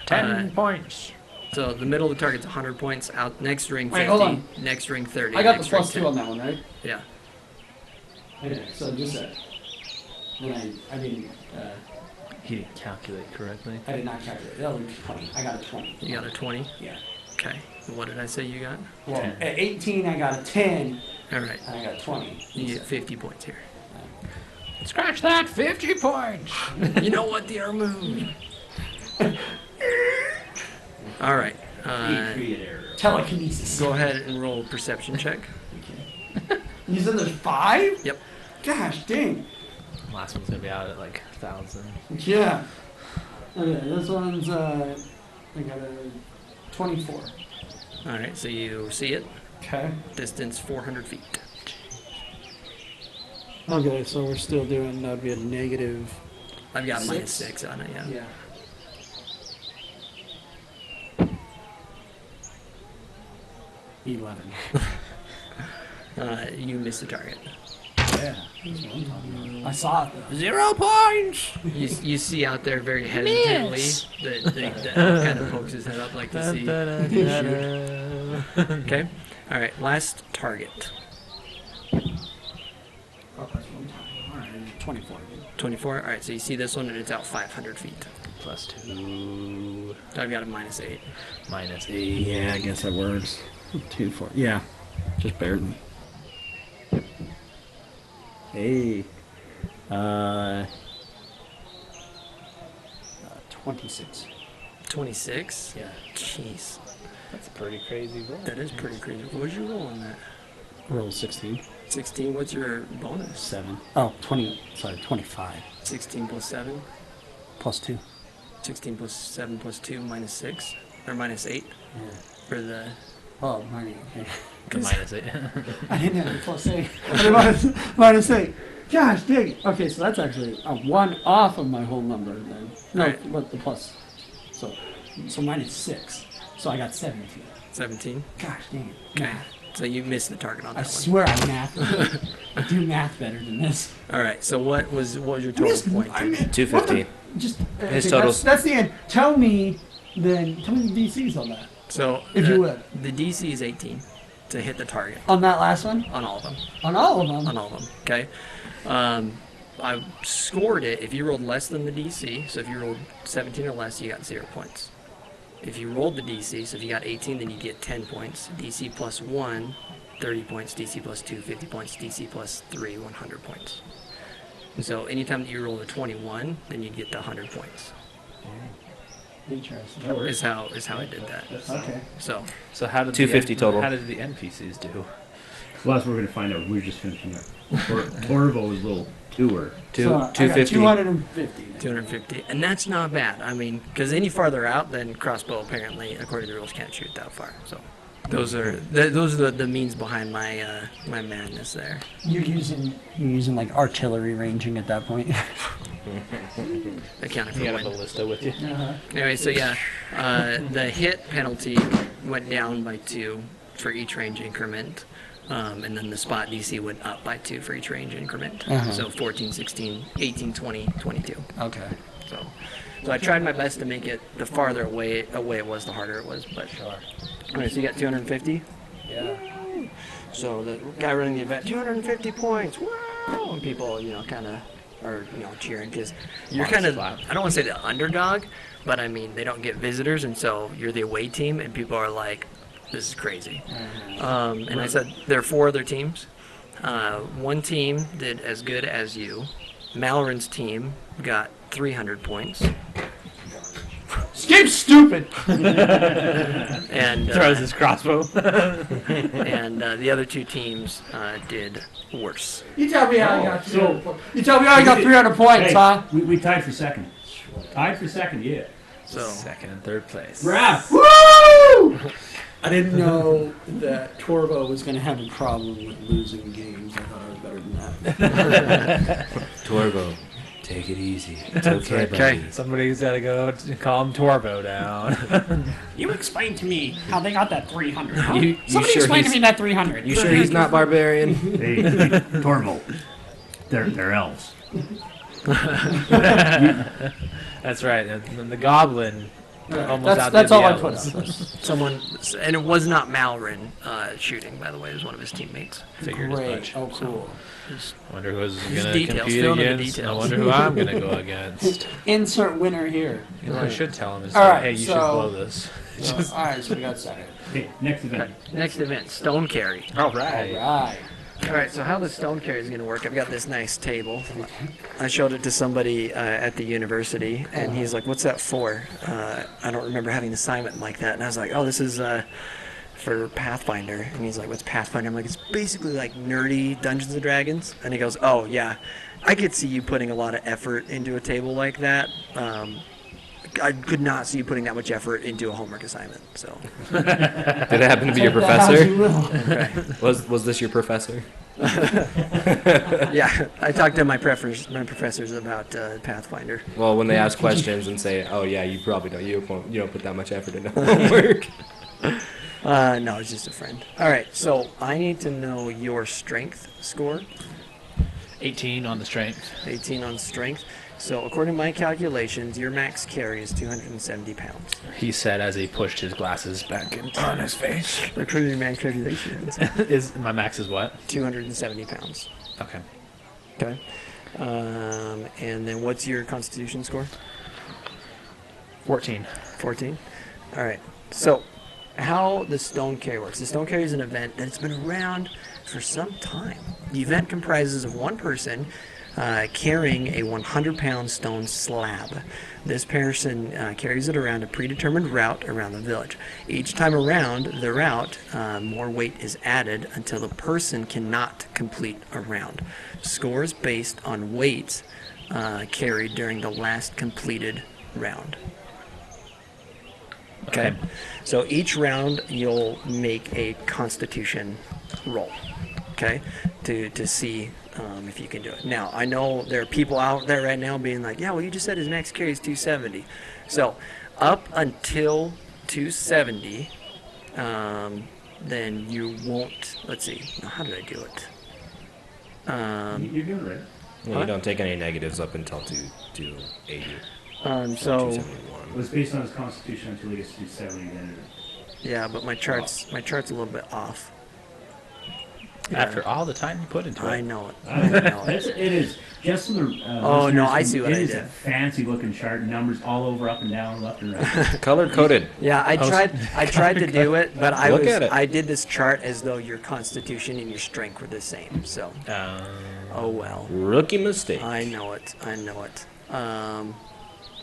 10 points. So the middle of the target's 100 points. Out next ring 50. Wait, hold on. Next ring 30. I got the next ring +2 10. on that one, right? Yeah. Okay, so just that. Then I didn't. He didn't calculate correctly. I did not calculate. That was 20. I got a 20. You got a 20. Yeah. Okay. What did I say you got? Well, 10. at 18, I got a 10, All right. and I got a 20. You get 50 points here. Scratch that, 50 points. You know what? The moon. All right. Telekinesis. Go ahead and roll a perception check. You said there's 5? Yep. Gosh, dang. Last one's gonna be out at like 1,000. Yeah. Okay, this one's I got a 24. All right. So you see it. Okay. Distance 400 feet. Okay, so we're still doing, that'd be a negative. I've got Six? -6 on it. Yeah. Yeah. $11. You missed the target. Yeah. That's what I'm talking about. I saw it though. 0 points. You see out there very hesitantly the kind of pokes his head up like to see. Okay. All right. Last target. Oh, that's what I'm talking about. Alright, 24. 24. All right. So you see this one and it's out 500 feet. +2. I've got a -8. -8. Yeah, I guess that works. 2, 4. Yeah. Just barely. Hey. 26. 26. Yeah. Jeez. That's a pretty crazy roll. That is pretty crazy. What was your roll on that? Roll 16. 16. What's your bonus? 7. Oh, 20. Sorry, 25. 16 plus 7. Plus 2. 16 plus 7 plus 2 -6 or -8 Yeah. for the. Oh, minus. Okay. -8. I didn't have a plus 8. I did minus 8. Gosh, dang. Okay, so that's actually a 1 off of my whole number then. No, Right. what the plus. So -6. So I got 17. 17. Gosh, dang it. Okay. So you missed the target on I that one. swear I math. I do math better than this. All right. So what was your total point? I missed 250. Just His okay, totals. that's the end. Tell me the DCs on that. So If you would. the DC is 18 to hit the target On that last one? on all of them. On all of them? On all of them. Okay. I scored it. If you rolled less than the DC, so if you rolled 17 or less, you got 0 points. If you rolled the DC, so if you got 18, then you get 10 points. DC plus 1, 30 points. DC plus 2, 50 points. DC plus 3, 100 points. So anytime that you roll a 21, then you get the 100 points. Interesting. Is how I did that. Okay. So So how did 250 total. How did the NPCs do? Well, that's what we're gonna find out. We're just finishing up. Torvo's little tour. So I got 250. 250. then. 250, and that's not bad. I mean, because any farther out, then crossbow apparently, according to the rules, can't shoot that far. So those are the means behind my my madness there. You're using like artillery ranging at that point. Accounting for You got a wind. ballista with you? Anyway, so yeah, the hit penalty went down by 2 for each range increment. And then the spot DC went up by 2 for each range increment. So 14, 16, 18, 20, 22. Okay. So I tried my best to make it the farther away it was, the harder it was. But Sure. Alright, so you got 250. Yeah. So the guy running the event, 250 points. Wow! And people, kind of are, cheering because you're kind of, I don't want to say the underdog, but I mean they don't get visitors, and so you're the away team, and people are like, this is crazy. And I said there are 4 other teams. One team did as good as you. Malloran's team got 300 points. Escape stupid! And Throws his crossbow. and the other 2 teams did worse. You tell me how I got so- 300 points. You tell me how I got 300 points, Hey, huh? we tied for second. Tied for second, yeah. So Second and third place. Raph! Woo! I didn't know that Torvo was going to have a problem with losing games. I thought I was better than that. Torvo, take it easy. It's okay, buddy. Somebody's got to go calm Torvo down. You explain to me how they got that 300. Huh? You Somebody sure explain to he's- me that 300. You sure he's not barbarian? Hey, Torvo. They're elves. That's right. And the goblin almost outdid That's the all I elves. put up. someone, and it was not Malrin shooting, by the way. It was one of his teammates. Figured as Great. much. Oh, cool. I wonder who's Just going to details, compete fill in the against. I details. wonder who I'm going to go against. Insert winner here. You know what I should tell him is, All right, hey, you should so- blow this. All right, so we got second. Okay, next event. Next event, Stone Carry. All All right. All right, so how the stone carry is going to work, I've got this nice table. I showed it to somebody at the university, and he's like, what's that for? I don't remember having an assignment like that. And I was like, oh, this is for Pathfinder. And he's like, what's Pathfinder? I'm like, it's basically like nerdy Dungeons & Dragons. And he goes, oh, yeah, I could see you putting a lot of effort into a table like that. I could not see you putting that much effort into a homework assignment. So, Did it happen to be your Take that as you professor? will. Was this your professor? yeah, I talked to my professors about Pathfinder. Well, when they ask questions and say, "Oh yeah, you probably don't. You don't put that much effort into homework." No, it's just a friend. All right, so I need to know your strength score. 18 on the strength. 18 on strength. So according to my calculations, your max carry is 270 pounds. He said as he pushed his glasses back on his face. According to my calculations, Is my max is what? 270 pounds. Okay. Okay. And then what's your constitution score? 14. 14. All right. So how the stone carry works. The stone carry is an event that's been around for some time. The event comprises of one person carrying a 100-pound stone slab. This person carries it around a predetermined route around the village. Each time around the route, more weight is added until the person cannot complete a round. Scores based on weight carried during the last completed round. Okay. So each round you'll make a constitution roll. Okay, to see if you can do it. Now, I know there are people out there right now being like, yeah, well, you just said his max carry is 270. So, up until 270, then you won't, let's see, now how did I do it? You're doing it right. Yeah, you don't take any negatives up until 280. So, 271. It was based on his constitution until he gets to 270. Then yeah, but my chart's a little bit off. After all the time you put into it. I know it. I know it. it is just so the Oh, no, listeners I can- see what it I is did. a fancy looking chart, numbers all over, up and down, left and right. Color coded. Yeah, I tried to do it, but Look at it. I did this chart as though your constitution and your strength were the same. So, oh well. Rookie mistake. I know it.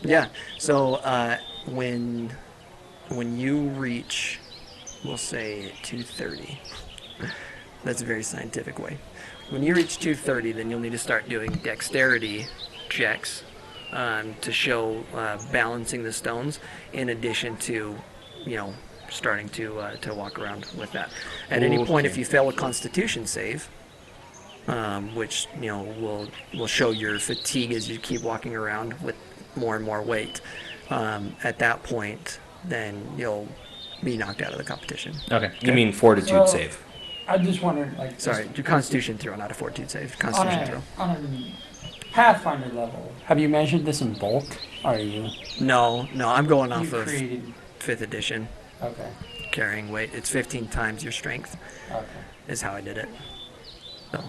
Yeah. So when you reach, we'll say 230. That's a very scientific way. When you reach 230, then you'll need to start doing dexterity checks to show balancing the stones, in addition to, starting to walk around with that. At any point, if you fail a Constitution save, which will show your fatigue as you keep walking around with more and more weight, at that point, then you'll be knocked out of the competition. Okay. You mean fortitude So- save? I just wondered, like, Sorry, your Constitution throw, not a Fortitude save. on Constitution throw. a Pathfinder level, have you measured this in bulk? Are you? No, I'm going You off of created. 5th edition Okay. carrying weight. It's 15 times your strength Okay. is how I did it. So,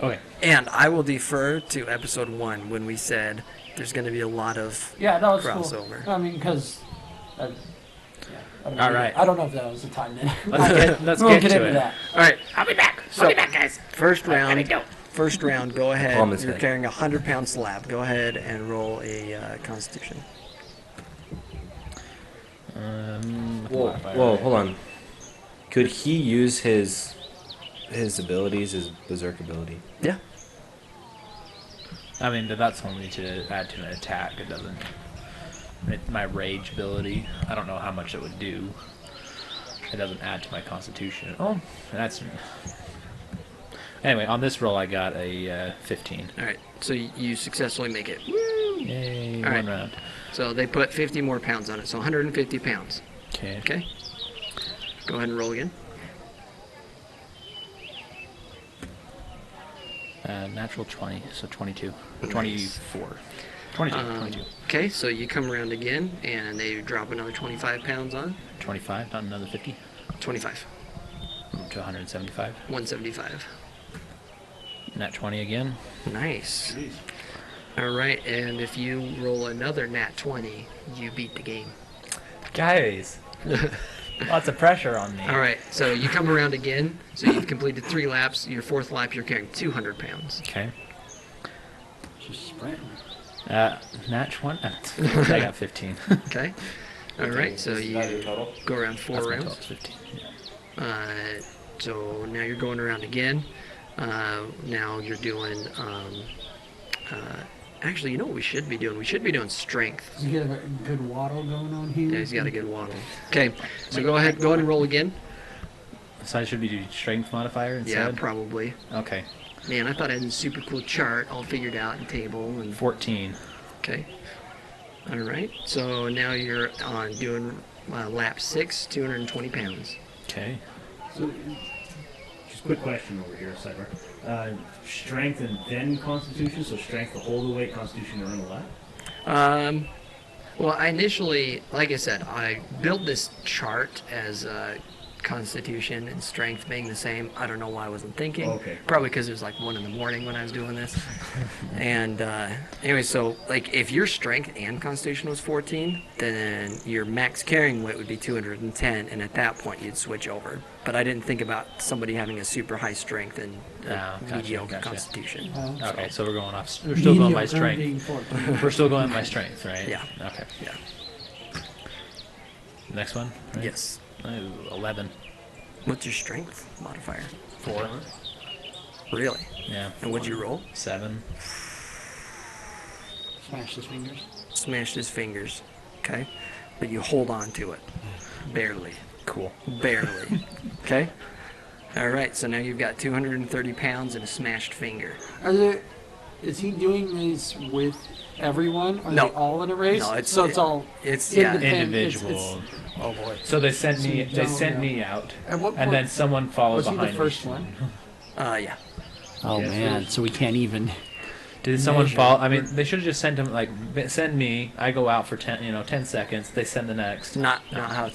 Okay. and I will defer to episode 1 when we said there's going to be a lot of Yeah, that was crossover. cool. I mean, because. All right. I don't know if that was the time then. Let's We'll get get to into it. that. All right, I'll be back. So- I'll be back, guys. first round. go. First round, go ahead. Palm his You're head. carrying a 100-pound slab. Go ahead and roll a Constitution. Whoa, hold on. Could he use his abilities, his berserk ability? Yeah. I mean, that's only to add to an attack. It doesn't. My rage ability, I don't know how much it would do. It doesn't add to my constitution. Oh, that's. Anyway, on this roll, I got a 15. All right, so you successfully make it. Yay, All one right. round. So they put 50 more pounds on it, so 150 pounds. Okay. Okay. Go ahead and roll again. Natural 20, so 22. 24. 22. 22. Okay, so you come around again, and they drop another 25 pounds on. 25, not another 50. 25. To 175. 175. Nat 20 again. Nice. All right, and if you roll another nat 20, you beat the game. Guys. Lots of pressure on me. All right, so you come around again. So you've completed 3 laps. Your 4th lap, you're carrying 200 pounds. Okay. Just sprinting. Match one. I got 15. Okay. All right, so you go around 4 That's my rounds. total, 15. Yeah. So now you're going around again. Now you're doing. Actually, you know what we should be doing? We should be doing strength. You get a good waddle going on here. Yeah, he's got a good waddle. Okay, so go ahead and roll again. So I should be doing strength modifier instead? Yeah, probably. Okay. Man, I thought I had a super cool chart all figured out and table and. 14. Okay. All right. So now you're on doing lap 6, 220 pounds. Okay. So, just a quick question over here, Cyber. Strength and then Constitution, so strength to hold the weight, Constitution to run the lap? Well, I initially, like I said, I built this chart as Constitution and strength being the same. I don't know why I wasn't thinking. Okay. Probably because it was like 1 in the morning when I was doing this. And anyway, so like if your strength and Constitution was 14, then your max carrying weight would be 210, and at that point you'd switch over. But I didn't think about somebody having a super high strength and mediocre Constitution. Okay, so we're going off. We're still going by Mediocre being strength. 14. We're still going by strength, right? Yeah. Okay. Yeah. Next one? Right? Yes. Ooh, 11. What's your strength modifier? 4. Really? Yeah. And what'd you roll? 7. Smash his fingers. Smashed his fingers. Okay. But you hold on to it. Barely. Cool. Barely. Okay. All right. So now you've got 230 pounds and a smashed finger. Is he doing this with everyone? Are No. they all in a race? No, so it's all It's yeah. independent. Individual. Oh boy. So they sent me. So They you sent don't me out, At what and point then someone followed was he behind the first me. one? Yeah. Oh man, so we can't even. Did someone Measure. follow? I mean, they should have just sent him. Like, send me. I go out for 10 seconds. They send the next. Not how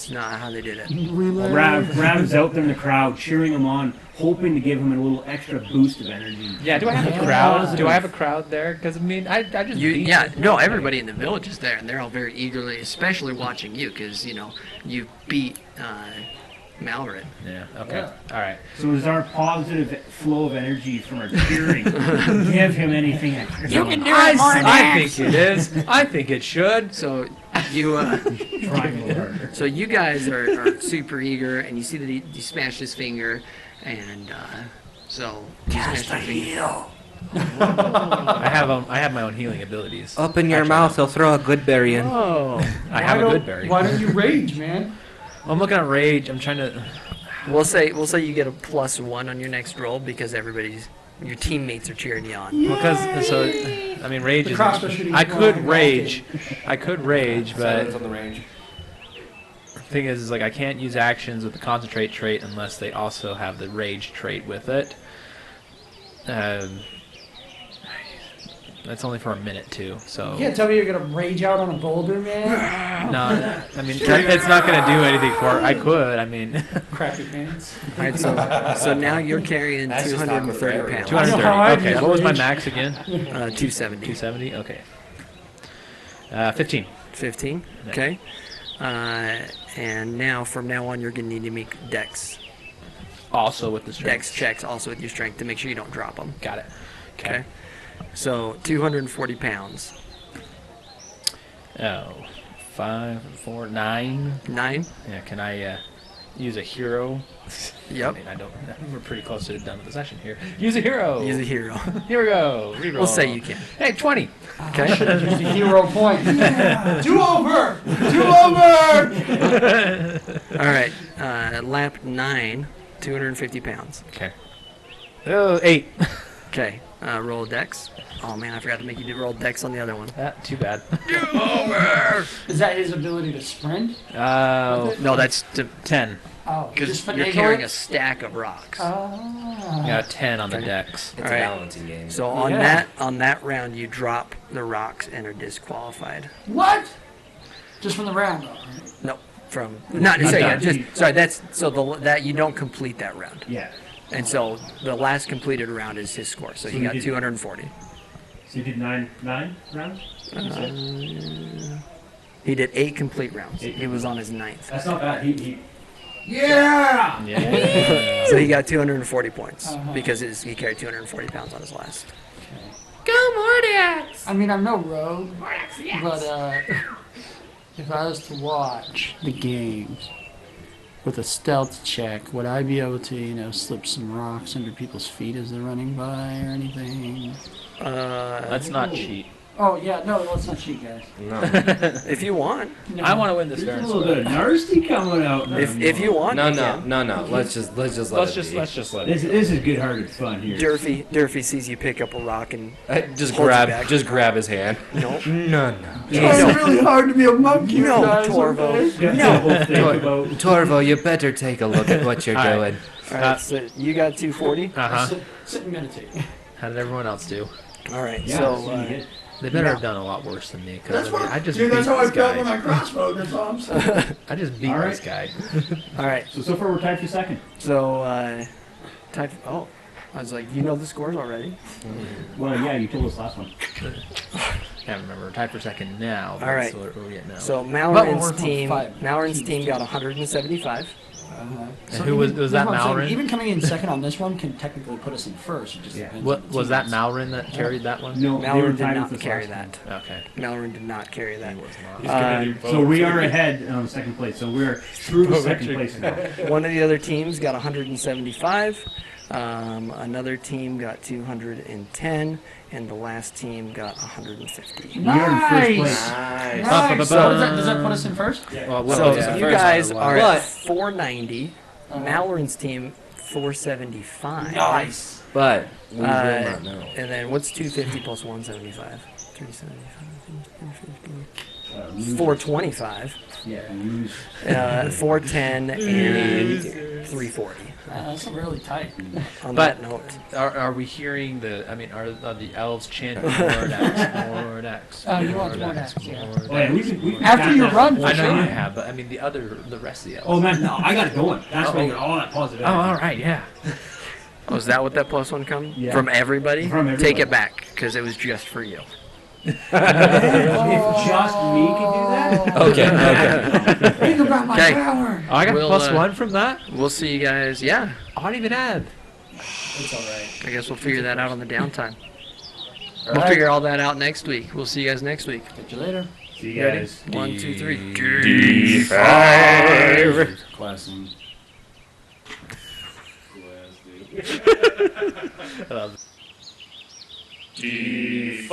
they did it. Rav's out there in the crowd, cheering him on, hoping to give him a little extra boost of energy. Yeah. Do I have a crowd? Do I have a crowd there? Because I mean, I just. beat Yeah. this No. guy. Everybody in the village is there, and they're all very eagerly, especially watching you, because you beat Malred. Yeah. Okay. All right. So is our positive flow of energy from our cheering give him anything extra? You can do it, I think it is. I think it should. So you. Try a little harder. So you guys are super eager, and you see that he smashed his finger, and so he smashed his finger. I have my own healing abilities. Open your Actually, mouth, I'll throw a good berry in. Oh, I have a good berry. Why don't you rage, man? I'm looking at rage. I'm trying to. We'll say you get a +1 on your next roll because your teammates are cheering you on. Because I mean, rage is. crossbow shooting I is could wrong. rage. I could rage, but Silence on the range. the thing is like I can't use actions with the concentrate trait unless they also have the rage trait with it. That's only for a minute too. So. You can't tell me you're gonna rage out on a boulder, man. No, I mean it's not gonna do anything for. I could. I mean. Crap your pants. All right, so now you're carrying 230 pounds. 230. how I Okay. use What was my rage. max again? 270. 270. Okay. 15. 15. Yeah. Okay. And now from now on, you're gonna need to make Also with the strength. dex checks also with your strength to make sure you don't drop them. Got it. Okay. So 240 pounds. Oh, 5, 4, 9. 9. Yeah. Can I use a hero? Yep. I mean, I don't. We're pretty close to done with the session here. Use a hero. Use a hero. Here we go. Reroll. We'll say you can. Hey, 20. Okay. Just a hero point. Two over. Two over. All right. Lap 9. 250 pounds. Okay. Oh, 8. Okay. Roll dex. Oh man, I forgot to make you roll dex on the other one. Too bad. Is that his ability to sprint? No, that's 10. Oh, because just you're finagle carrying it? a stack of rocks. Ah. Got a 10 on the dex. It's All a right. balancing game. So on Yeah. that round, you drop the rocks and are disqualified. What? Just from the round, though. Right? No, from not sorry, yeah, done. just sorry. That's so that you don't complete that round, Yeah. and so the last completed round is his score. So he So you got did- 240. So you did nine rounds? He did 8 complete rounds. 8 He was on his 9th. That's not bad. He Yeah! Yeah. So he got 240 points Uh-huh. because he carried 240 pounds on his last. I mean, I'm no rogue, but if I was to watch the games with a stealth check, would I be able to, slip some rocks under people's feet as they're running by or anything? Let's not cheat. Oh, yeah, no, let's not cheat, guys. No. If you want, I want to win this fair There's and a little bit of nasty coming out. if you want, No, you no, can. no, no. Let's just let it be. let's just let it. This is good-hearted fun here. Durfee sees you pick up a rock and Just Hold you grab, back. just grab his hand. no, No, no. It's really hard to be a monk, you no, guys. Torvo. Got No. to think about. Torvo, you better take a look at what you're All right. doing. All right, so you got 240. Sit and meditate. How did everyone else do? All right, Yeah, so you did. They better Yeah. have done a lot worse than me because I just Dude, beat that's how I this felt when guy. I crossbowed, that's all I'm saying. I just beat All right. this guy. all right, So far we're tied for second. so type. Oh, I was like, you know the scores already. Well, yeah, you told us last one. Can't remember. Tied for second now. All right. So what are we at now? So But Mallorin's we're team, five. got 175. And who was that? that's what I'm saying, Mallorin? Even coming in second on this one can technically put us in first. It just Yeah. depends What on the was that? teams. Malrin that carried that one? No, they were Mallorin did tied not with us carry last that. Okay. Mallorin did not carry that. He was not. So we are ahead on second place. So we're through second place now. One of the other teams got 175. Another team got 210, and the last team got 150. We are in first place. Nice. Nice. So does that put us in first? Well, So yeah. you guys are But- at 490. Mallorin's team 475. Nice. But we will Uh, not know. And then what's 250 plus 175? 375. 425. Yeah, lose. 410 and 340. That's really tight. On But- that note, Are we hearing the? I mean, are the elves chanting Mordax, Mordax? Oh, you want Mordax, yeah. Mordax. Oh, yeah, we After you run, I for know you sure. have, but I mean the rest of the elves. Oh man, no, I got it going. That's why you got all that positive. Oh, all right, yeah. oh, is that what that plus one come Yeah. from everybody? From Take everybody. it back because it was just for you. If just me could do that. Okay, okay. Think about my Okay. power. Oh, I got We'll, plus uh, one from that. We'll see you guys. Yeah, I don't even add. It's all right. I guess we'll figure that out on the downtime. We'll figure all that out next week. We'll see you guys next week. Catch you later. See you guys. 1, 2, 3. D5. Classy. I love D5.